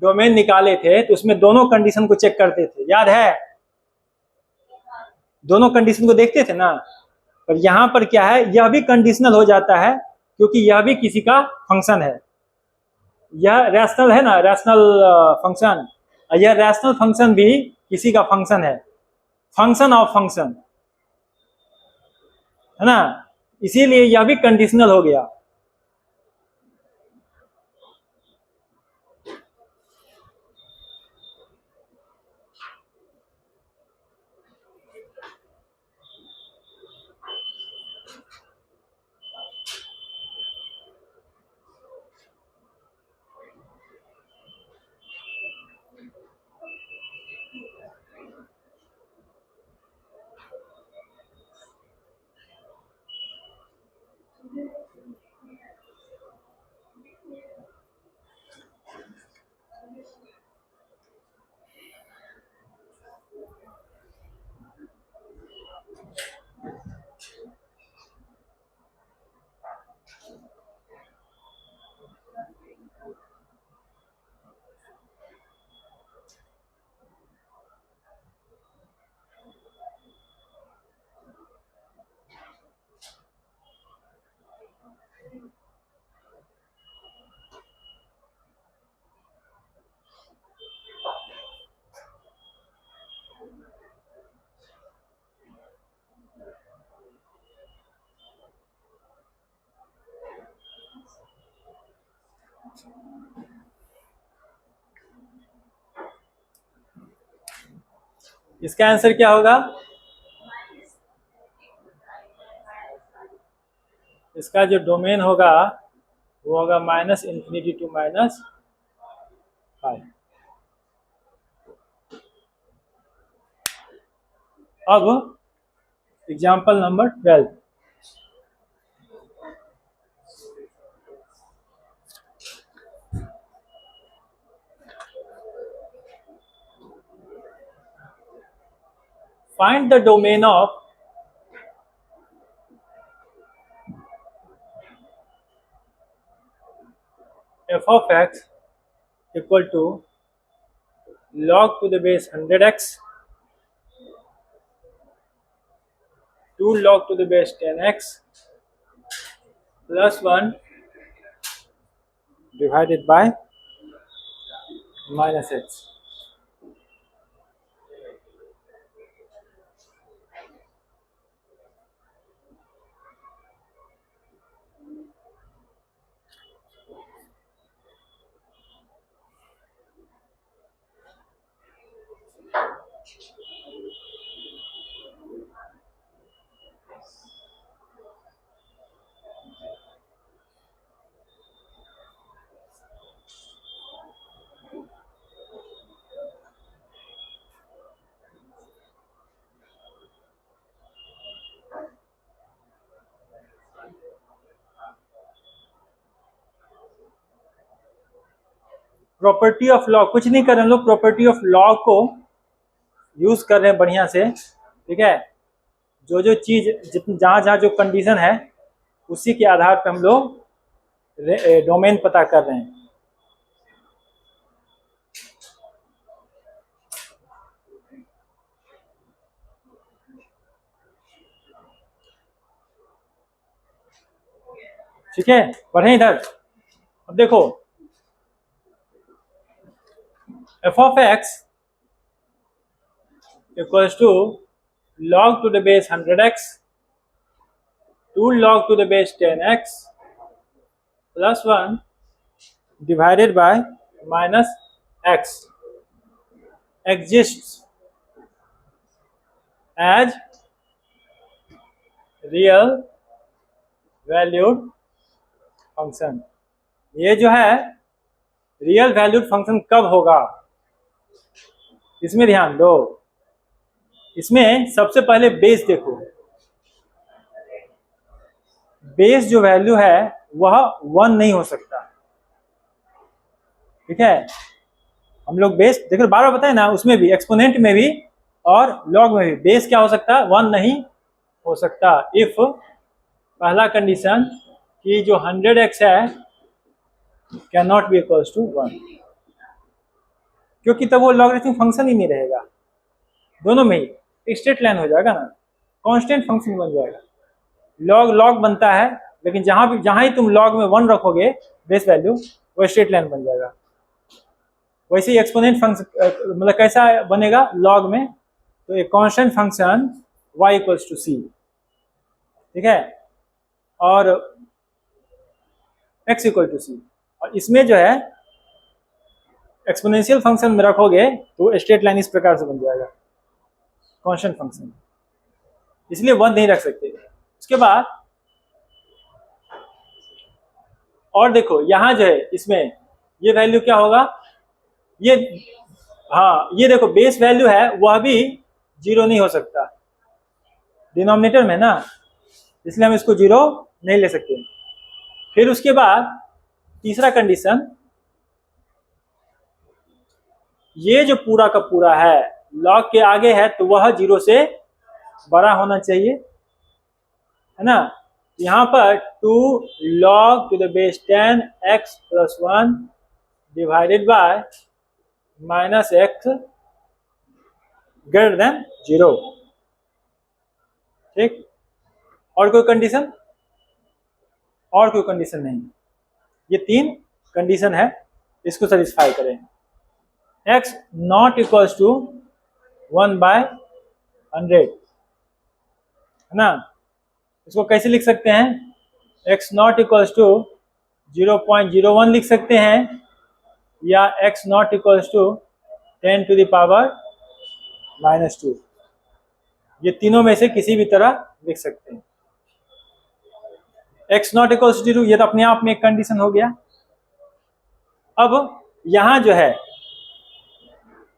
डोमेन निकाले थे तो उसमें दोनों कंडीशन को चेक करते थे, याद है, दोनों कंडीशन को देखते थे ना। पर यहां पर क्या है, यह भी कंडीशनल हो जाता है क्योंकि यह भी किसी का फंक्शन है, यह रैशनल है ना, रैशनल फंक्शन, यह रैशनल फंक्शन भी किसी का फंक्शन है, फंक्शन ऑफ फंक्शन है ना, इसीलिए यह भी कंडीशनल हो गया। इसका आंसर क्या होगा, इसका जो डोमेन होगा वो होगा -इंफिनिटी टू -5। 5। अब example number 12। Find the domain of f of x equal to log to the base 100x, 2 log to the base 10x plus 1 divided by minus x. Property of log कुछ नहीं कर रहे हैं लोग, प्रॉपर्टी ऑफ लॉग को यूज कर रहे हैं बढ़िया से, ठीक है। जो जो चीज जहां जहां जो कंडीशन है उसी के आधार पर हम लोग डोमेन पता कर रहे हैं। ठीक है, बढ़े इधर। अब देखो f of x equals to log to the base 100x, 2 log to the base 10x plus 1 divided by minus x exists as real valued function. ये जो है रियल वैल्यूड फंक्शन कब होगा, इसमें ध्यान दो। इसमें सबसे पहले बेस देखो, बेस जो वैल्यू है वह 1 नहीं हो सकता, ठीक है। हम लोग बेस देखो बार बार बताए ना, उसमें भी एक्सपोनेंट में भी और लॉग में भी बेस क्या हो सकता है, 1 नहीं हो सकता। इफ पहला कंडीशन कि जो 100x है can not be equals to 1, क्योंकि तब वो लॉगरिथमिक फंक्शन ही नहीं रहेगा, दोनों में ही स्ट्रेट लाइन हो जाएगा ना, कांस्टेंट फंक्शन बन जाएगा। लॉग लॉग बनता है, लेकिन जहां ही तुम लॉग में 1 रखोगे बेस वैल्यू, वो स्ट्रेट लाइन बन जाएगा। वैसे ही एक्सपोनेंट फंक्शन मतलब कैसा बनेगा लॉग में, तो एक constant function y equals to c, ठीक है, और x इक्वल टू c। और इसमें जो है एक्सपोनेंशियल फंक्शन में रखोगे तो स्ट्रेट लाइन इस प्रकार से बन जाएगा, कांस्टेंट फंक्शन, इसलिए 1 नहीं रख सकते। उसके बाद और देखो यहां जो है इसमें ये वैल्यू क्या होगा, ये हाँ ये देखो बेस वैल्यू है वह भी 0 नहीं हो सकता डिनोमिनेटर में ना, इसलिए हम इसको 0 नहीं ले सकते। फिर उसके बाद तीसरा कंडीशन, ये जो पूरा का पूरा है लॉग के आगे है तो वह 0 से बड़ा होना चाहिए, है ना। यहाँ पर 2 log to the base 10x plus 1 divided by minus x greater than 0, ठीक। और कोई कंडीशन, और कोई कंडीशन नहीं, ये 3 कंडीशन है, इसको सेटिस्फाई करें। x नॉट इक्वल्स टू 1/100, है ना। इसको कैसे लिख सकते हैं, x नॉट इक्वल्स टू 0.01 लिख सकते हैं, या x not equals to 10 to the power -2, ये तीनों में से किसी भी तरह लिख सकते हैं। x नॉट इक्वल्स टू 0 ये तो अपने आप में एक कंडीशन हो गया। अब यहां जो है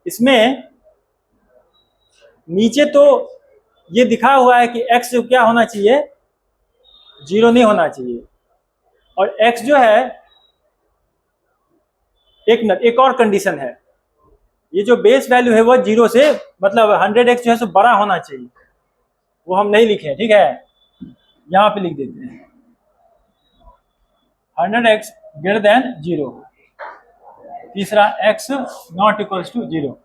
इसमें नीचे तो ये दिखा हुआ है कि x जो क्या होना चाहिए, 0 नहीं होना चाहिए, और x जो है एक और कंडीशन है, ये जो बेस वैल्यू है वो 0 से मतलब 100x जो है सो बड़ा होना चाहिए, वो हम नहीं लिखे, ठीक है, यहाँ पे लिख देते हैं 100x ग्रेटर देन 0। तीसरा x नॉट इक्वल्स टू 0।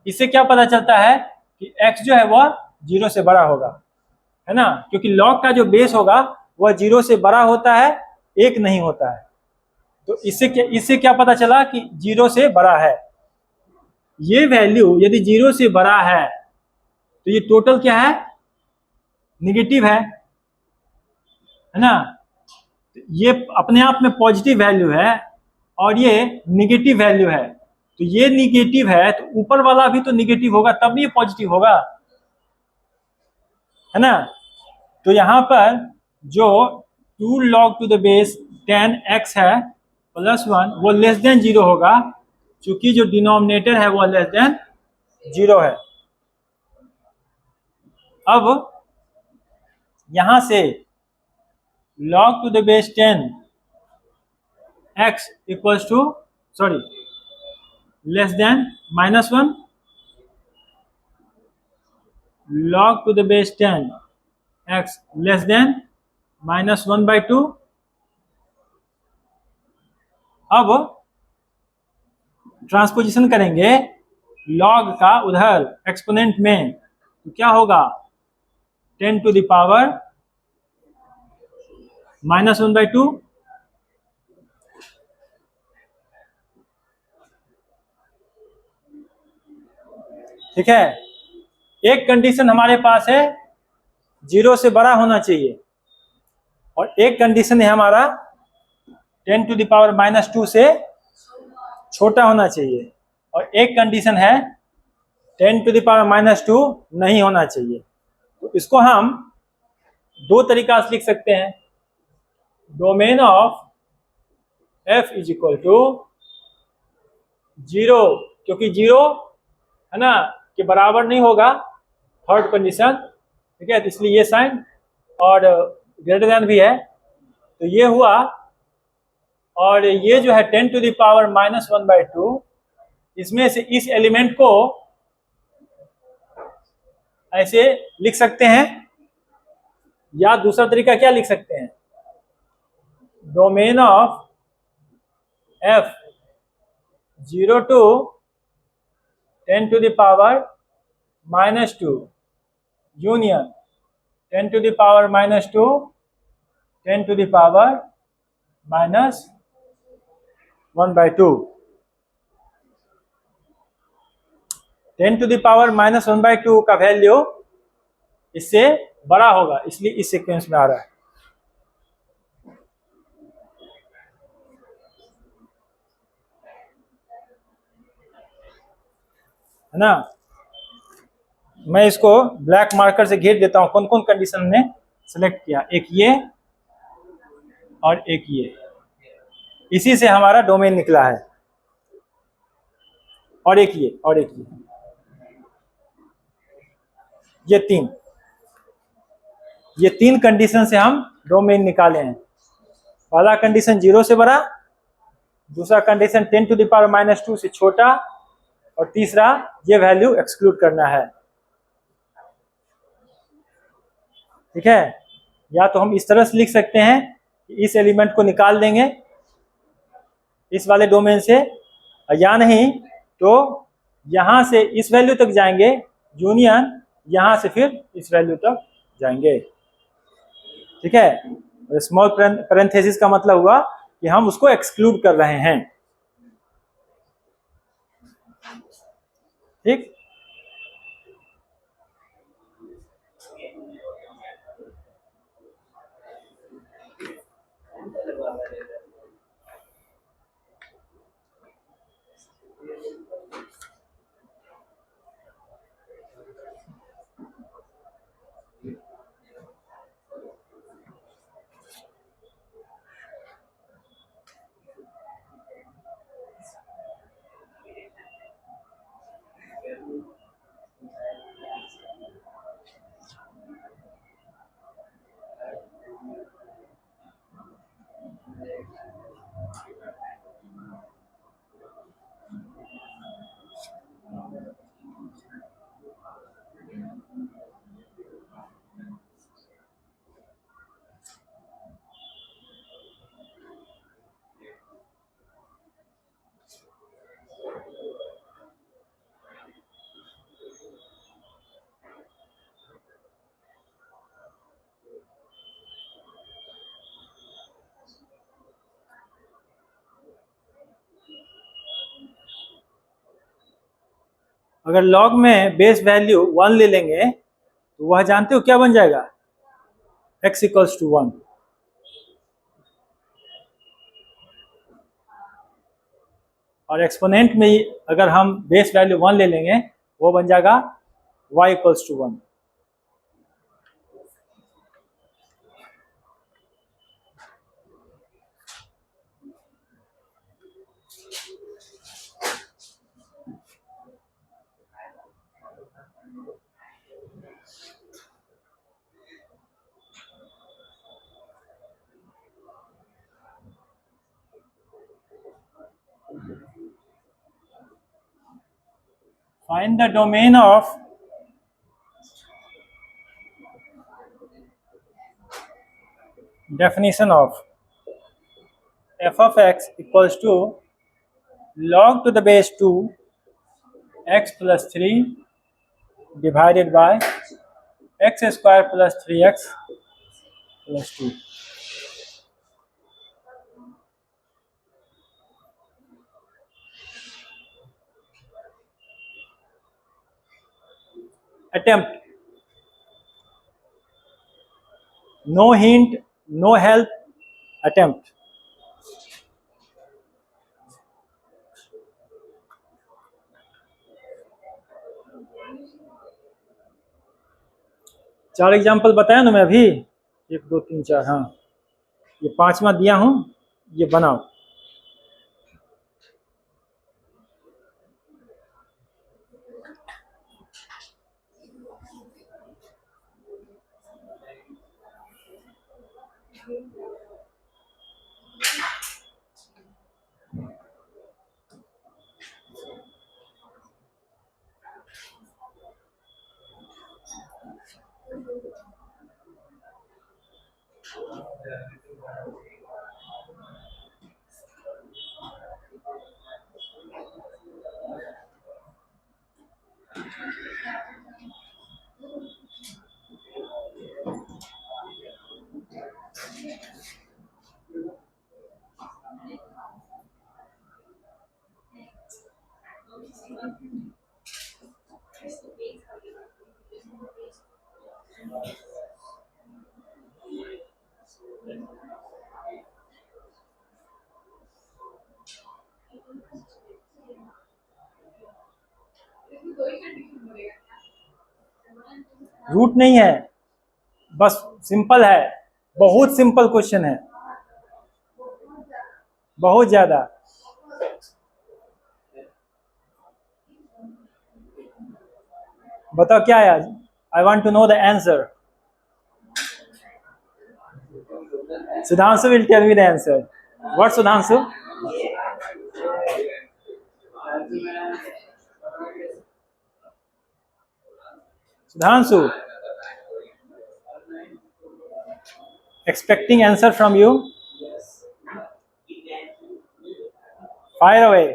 इससे क्या पता चलता है कि x जो है वह 0 से बड़ा होगा, है ना, क्योंकि लॉग का जो बेस होगा वह 0 से बड़ा होता है, 1 नहीं होता है। तो इससे क्या पता चला कि 0 से बड़ा है। ये वैल्यू यदि 0 से बड़ा है तो ये टोटल क्या है, निगेटिव है ना। ये अपने आप में पॉजिटिव वैल्यू है और ये निगेटिव वैल्यू है, तो ये निगेटिव है तो ऊपर वाला भी तो निगेटिव होगा, तब ये पॉजिटिव होगा, है ना। तो यहां पर जो 2 log to the base 10x है प्लस 1 वो लेस देन 0 होगा, क्योंकि जो डिनोमिनेटर है वो लेस देन 0 है। अब यहां से log to the base 10 x equals to less than -1, log to the base 10 x less than -1/2। अब ट्रांसपोजिशन करेंगे log का उधर एक्सपोनेंट में, तो क्या होगा 10 टू द पावर -1/2, ठीक है। एक कंडीशन हमारे पास है 0 से बड़ा होना चाहिए, और एक कंडीशन है हमारा 10 टू द पावर -2 से छोटा होना चाहिए, और एक कंडीशन है 10 टू द पावर -2 नहीं होना चाहिए। तो इसको हम दो तरीका से लिख सकते हैं, domain of f is equal to 0, क्योंकि 0 है ना के बराबर नहीं होगा, थर्ड कंडीशन, ठीक है, तो इसलिए ये साइन, और ग्रेटर देन भी है, तो ये हुआ, और ये जो है 10 टू द पावर -1/2, इसमें से इस एलिमेंट को ऐसे लिख सकते हैं, या दूसरा तरीका क्या लिख सकते हैं, domain of f 0 to 10 to the power -2 यूनियन 10 to the power -2 10 to the power -1/2। 10 to the power -1/2 का वैल्यू इससे बड़ा होगा, इसलिए इस सीक्वेंस में आ रहा है ना। मैं इसको ब्लैक मार्कर से घेर देता हूं, कौन कौन कंडीशन ने सेलेक्ट किया, एक ये और एक ये, इसी से हमारा डोमेन निकला है, और एक ये और एक ये तीन कंडीशन से हम डोमेन निकाले हैं। पहला कंडीशन 0 से बड़ा, दूसरा कंडीशन 10 टू द पावर -2 से छोटा, और तीसरा ये वैल्यू एक्सक्लूड करना है, ठीक है। या तो हम इस तरह से लिख सकते हैं कि इस एलिमेंट को निकाल देंगे इस वाले डोमेन से, या नहीं तो यहां से इस वैल्यू तक जाएंगे यूनियन, यहां से फिर इस वैल्यू तक जाएंगे, ठीक है। स्मॉल पैरेंथेसिस का मतलब हुआ कि हम उसको एक्सक्लूड कर रहे हैं, ठीक। अगर लॉग में बेस वैल्यू 1 ले लेंगे तो वह जानते हो क्या बन जाएगा, x इक्वल्स टू 1। और एक्सपोनेंट में अगर हम बेस वैल्यू 1 ले लेंगे वो बन जाएगा y equals to 1। Find the domain of definition of f of x equals to log to the base 2 x plus 3 divided by x square plus 3x plus 2। Attempt, no hint, no help, attempt। चार एग्जाम्पल बताया ना मैं अभी, 1 2 3 4, हाँ ये 5वां दिया हूं, ये बनाओ। रूट नहीं है, बस सिंपल है, बहुत सिंपल क्वेश्चन है, बहुत ज्यादा। बताओ क्या है, I want to know the answer. Sudhanshu will tell me the answer. What Sudhanshu? Sudhanshu, expecting answer from you. Fire away.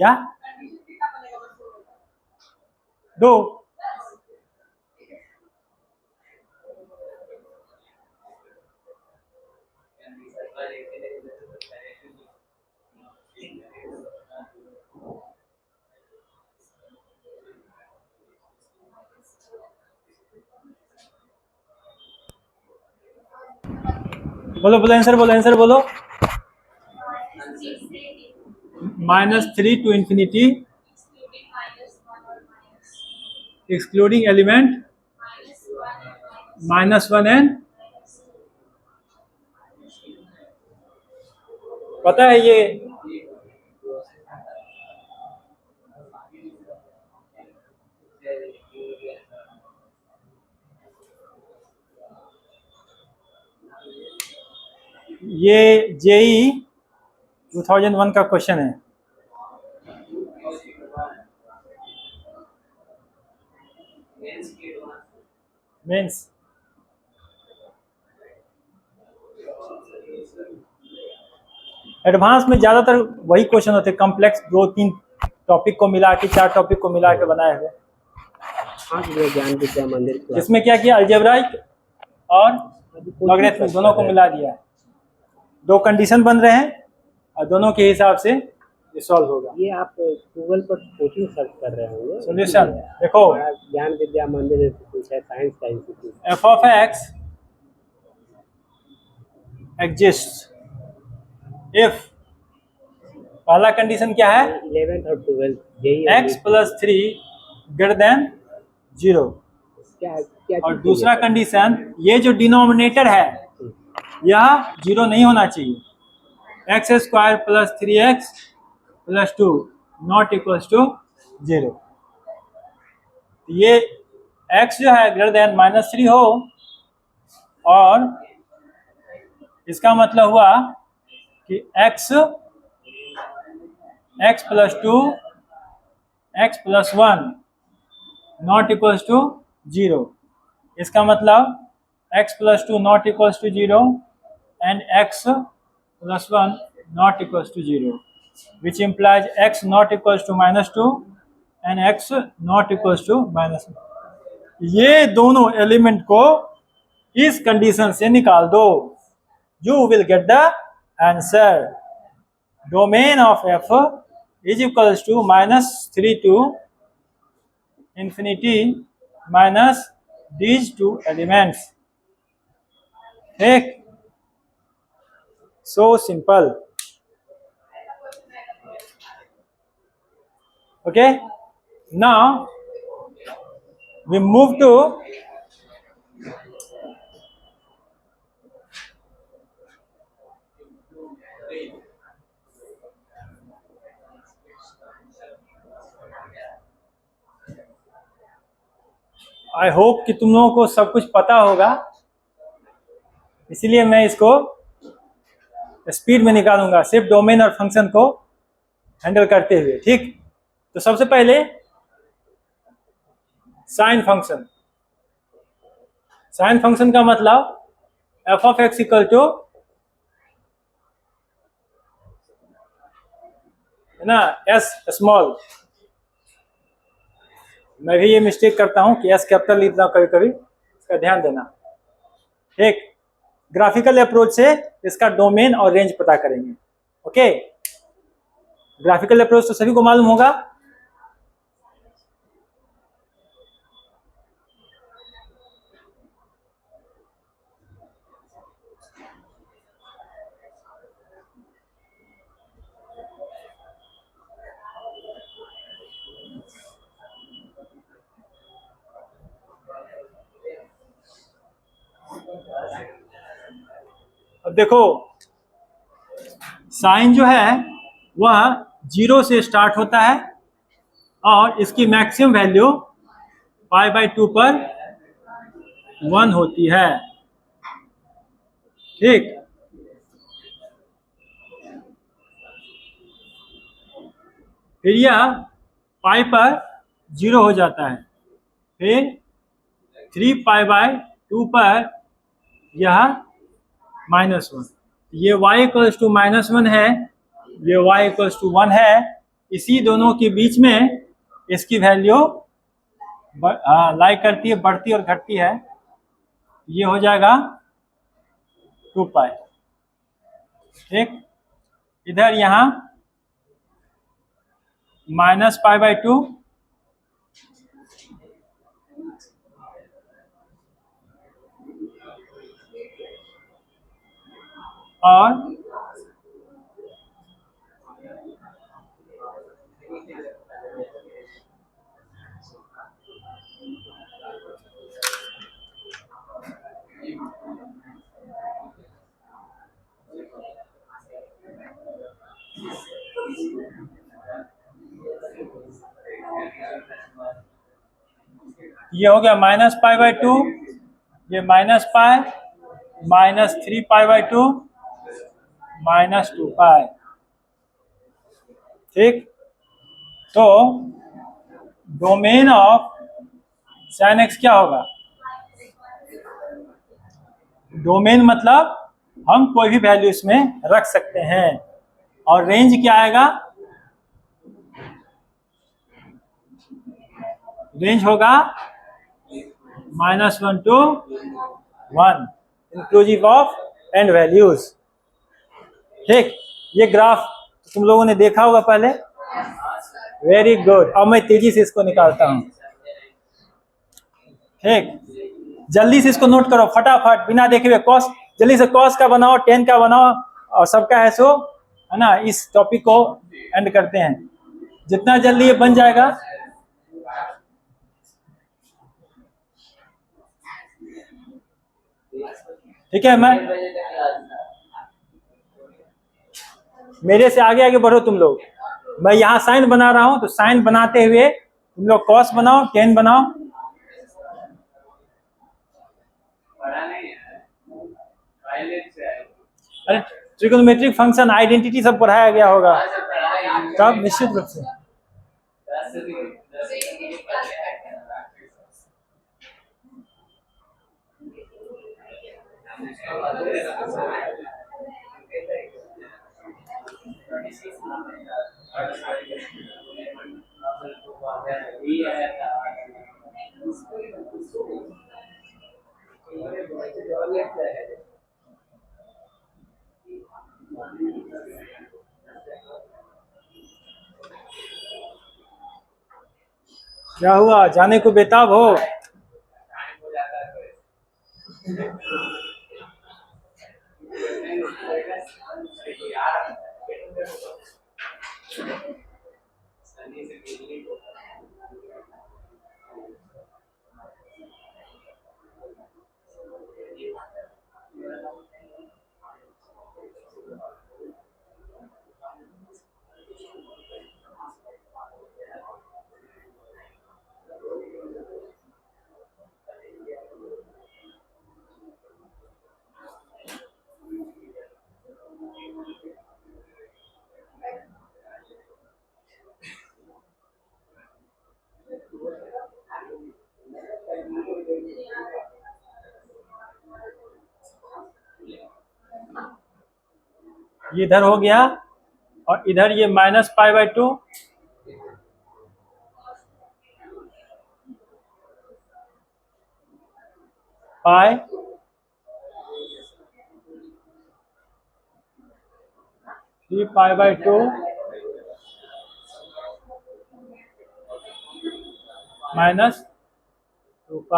क्या? दो। बोलो बोलो आंसर बोलो, आंसर बोलो। -3 to infinity excluding element -1 and पता है ये जेई 2001 का क्वेश्चन है। मेंस एडवांस में ज्यादातर वही क्वेश्चन होते हैं, कॉम्प्लेक्स 2-3 टॉपिक को मिला के, 4 टॉपिक को मिला के बनाए हुए। ज्ञान विद्या मंदिर इसमें क्या किया, अलजेब्राइक और लॉगरिथम दोनों को मिला दिया है। दो कंडीशन बन रहे हैं और दोनों के हिसाब से ये सॉल्व होगा। ये आप गूगल पर कोचिंग सर्च कर रहे होंगे। सॉल्यूशन देखो, ज्ञान विद्या मंदिर इंस्टीट्यूट है, साइंस का institute. f of x exists if पहला कंडीशन क्या है, 11th और 12th यही है। x + 3 greater than 0। क्या क्या और दूसरा कंडीशन, ये जो डिनोमिनेटर है यह 0 नहीं होना चाहिए। x² + 3x + 2 not equals to 0। ये x जो है ग्रेटर देन -3 हो, और इसका मतलब हुआ कि x + 2 x + 1 not equals to 0। इसका मतलब x + 2 not equals to 0 and x + 1 not equals to 0, which implies x not equals to -2 and x not equals to -1। ये दोनों एलिमेंट को इस कंडीशन से निकाल दो, you will get the answer। Domain of f is equals to -3 to infinity minus these two elements। ठीक, so simple। Okay, now we move to I hope कि तुम लोगों को सब कुछ पता होगा, इसीलिए मैं इसको स्पीड में निकालूंगा सिर्फ डोमेन और फंक्शन को हैंडल करते हुए। ठीक, तो सबसे पहले साइन फंक्शन। साइन फंक्शन का मतलब f of x equal to है ना s स्मॉल। मैं भी ये मिस्टेक करता हूं कि s कैपिटल लिखता हूं कभी कभी, इसका ध्यान देना। ठीक, ग्राफिकल अप्रोच से इसका डोमेन और रेंज पता करेंगे। ओके, ग्राफिकल अप्रोच तो सभी को मालूम होगा। अब देखो, साइन जो है वह 0 से स्टार्ट होता है और इसकी मैक्सिमम वैल्यू π/2 पर 1 होती है। ठीक, फिर यह पाई पर 0 हो जाता है, फिर 3π/2 पर यह -1। ये y इक्वल्स टू -1 है, ये y इक्वल्स टू 1 है। इसी दोनों के बीच में इसकी वैल्यू लाई करती है, बढ़ती और घटती है। ये हो जाएगा 2π। ठीक, इधर यहाँ -π/2 और ये हो गया -π/2, ये -π, -3π/2 -2π। ठीक, तो डोमेन ऑफ साइन एक्स क्या होगा? डोमेन मतलब हम कोई भी वैल्यू इसमें रख सकते हैं, और रेंज क्या आएगा? रेंज होगा -1 to 1 inclusive of and values. ठीक, ये ग्राफ तुम लोगों ने देखा होगा पहले। वेरी गुड, अब मैं तेजी से इसको निकालता हूं। ठीक, जल्दी से इसको नोट करो फटाफट बिना देखे हुए। कॉस जल्दी से कॉस का बनाओ, टेन का बनाओ और सबका है सो, है ना। इस टॉपिक को एंड करते हैं, जितना जल्दी ये बन जाएगा। ठीक है, मैं मेरे से आगे आगे बढ़ो तुम लोग। मैं यहाँ साइन बना रहा हूं तो साइन बनाते हुए तुम लोग कॉस बनाओ, टेन बनाओ। पढ़ा नहीं है, पायलट से है। अरे ट्रिग्नोमेट्रिक फंक्शन, आइडेंटिटी सब पढ़ाया गया होगा आज पढ़ा है। तब निश्चित रूप से। 10 से क्या हुआ, जाने को बेताब हो? ये इधर हो गया और इधर ये -π/2 पाई 3π/2 -2π।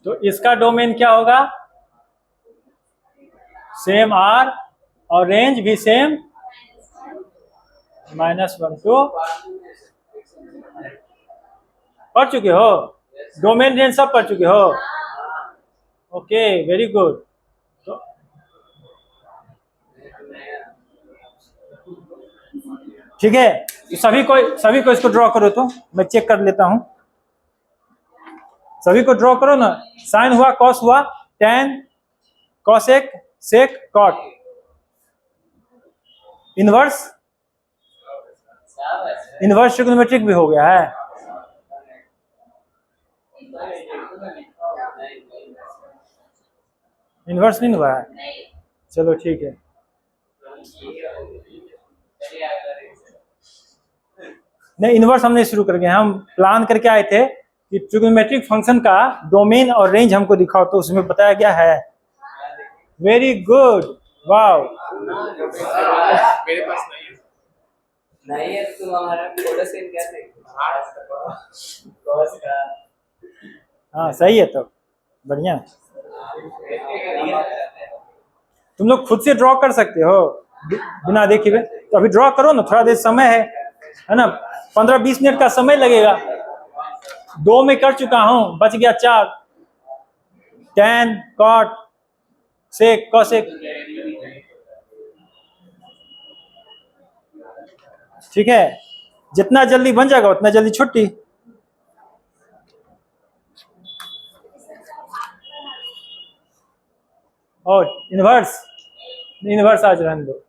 तो इसका डोमेन क्या होगा? सेम आर और रेंज भी सेम -1 टू। पढ़ चुके हो? डोमेन रेंज सब पढ़ चुके हो? Okay, very good. तो ठीक है, तो सभी को इसको ड्रॉ करो, तो मैं चेक कर लेता हूं। सभी को ड्रॉ करो ना। साइन हुआ, कॉस हुआ, टेन, कॉसेक, सेक, कॉट, इनवर्स। इनवर्स ट्रिग्नोमेट्रिक भी हो गया है। इनवर्स नहीं हुआ है, चलो ठीक है। नहीं, इनवर्स हमने शुरू कर गए। हम प्लान करके आए थे कि ट्रिग्नोमेट्रिक फंक्शन का डोमेन और रेंज हमको दिखाओ, तो उसमें बताया गया है। Very good, wow. मेरे पास नहीं है तो तुम हमारा फोटो सेंड कर देंगे। हाँ सही है, तो बढ़िया। तुम लोग खुद से ड्रॉ कर सकते हो बिना देखे हुए। तो अभी ड्रॉ करो ना, थोड़ा देर समय है ना। 15-20 मिनट का समय लगेगा। 2 में कर चुका हूं, बच गया 4। टेन, कॉट, सेक, कॉसेक। ठीक है, जितना जल्दी बन जाएगा उतना जल्दी छुट्टी। और इनवर्स आज रहने दो।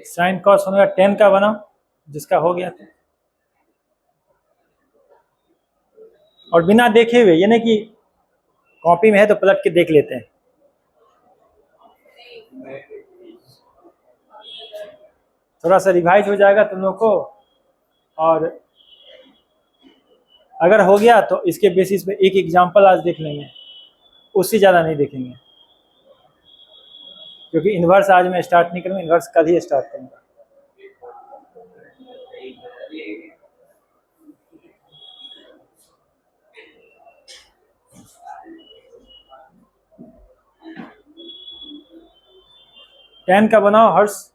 साइन कॉस होने का 10 का बनाओ जिसका हो गया था, और बिना देखे हुए, ये नहीं कि कॉपी में है तो पलट के देख लेते हैं। थोड़ा सा रिवाइज हो जाएगा तुम लोग को, और अगर हो गया तो इसके बेसिस पे एक एग्जांपल आज देख लेंगे, उससे ज़्यादा नहीं देखेंगे, क्योंकि इन्वर्स आज मैं स्टार्ट नहीं करूँगा, इन्वर्स कल ही स्टार्ट करूँगा। टेन का बनाओ हर्ष।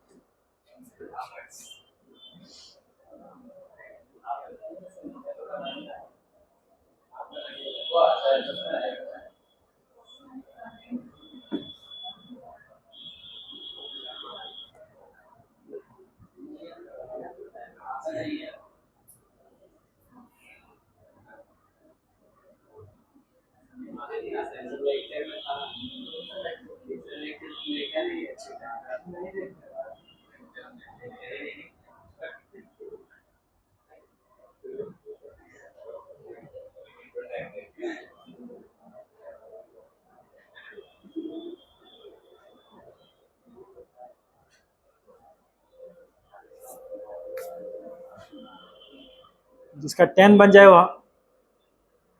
जिसका 10 बन जाए वह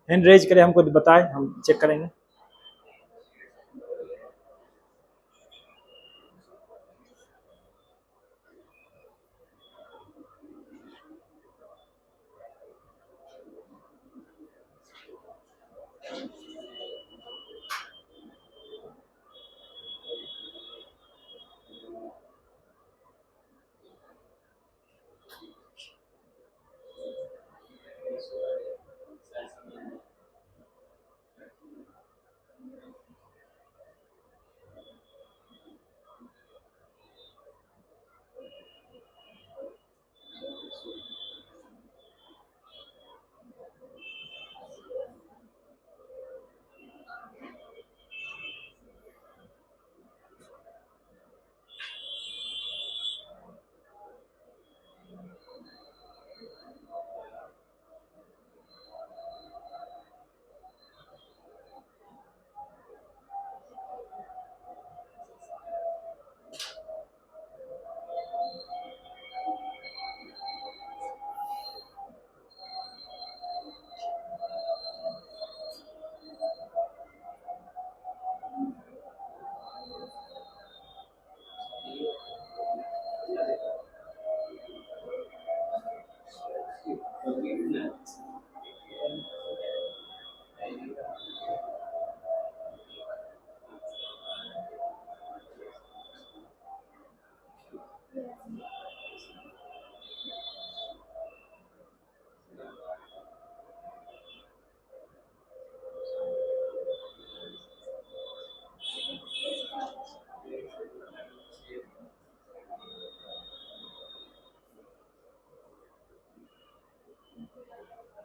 हैंड रेज करे, हमको बताए, हम चेक करेंगे।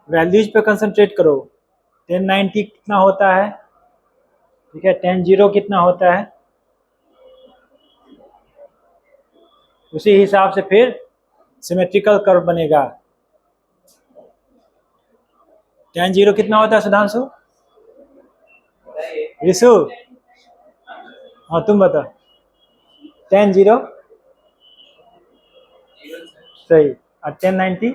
वैल्यूज पे कंसंट्रेट करो। 1090 कितना होता है, ठीक है, 10 कितना होता है, उसी हिसाब से फिर सिमेट्रिकल कर्व बनेगा। 10 कितना होता है सुधांशु, रिशु, हाँ तुम बता। 10 सही, और 1090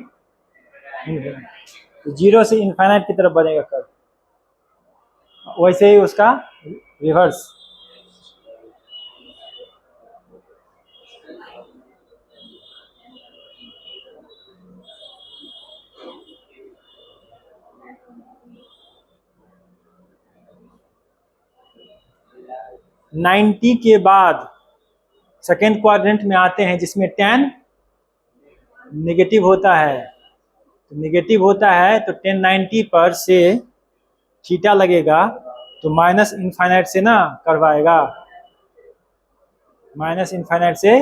तो 0 से इनफाइनाइट की तरफ बनेगा कर्व, वैसे ही उसका रिवर्स। 90 के बाद सेकेंड क्वाड्रेंट में आते हैं जिसमें tan नेगेटिव होता है, तो नेगेटिव होता है तो tan 90 पर से थीटा लगेगा, तो माइनस इनफाइनाइट से ना करवाएगा, माइनस इनफाइनाइट से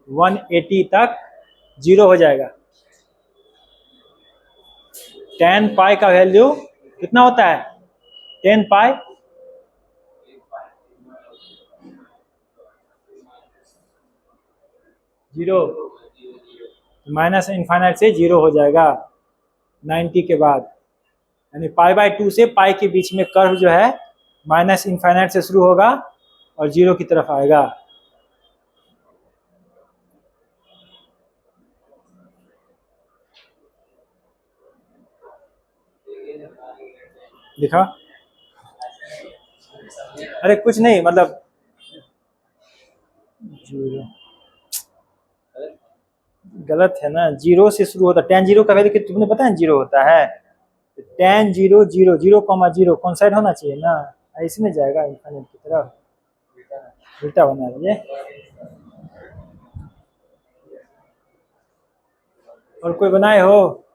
180 तक जीरो हो जाएगा। tan पाई का वैल्यू कितना होता है, tan pi zero, minus infinite से जीरो हो जाएगा 90 के बाद, यानी π/2 से पाई के बीच में कर्व जो है माइनस इनफाइनाइट से शुरू होगा और जीरो की तरफ आएगा। दिखा? अरे कुछ नहीं, मतलब जीरो गलत है ना, जीरो से शुरू होता है। tan जीरो का वैल्यू तुमने पता है जीरो होता है, तो tan जीरो जीरो 0,0 कौन साइड होना चाहिए ना, ऐसे में जाएगा इनफाइनाइट की तरफ, उल्टा बना दीजिए। और कोई बनाए हो?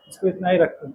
इसको इतना ही रखते हैं।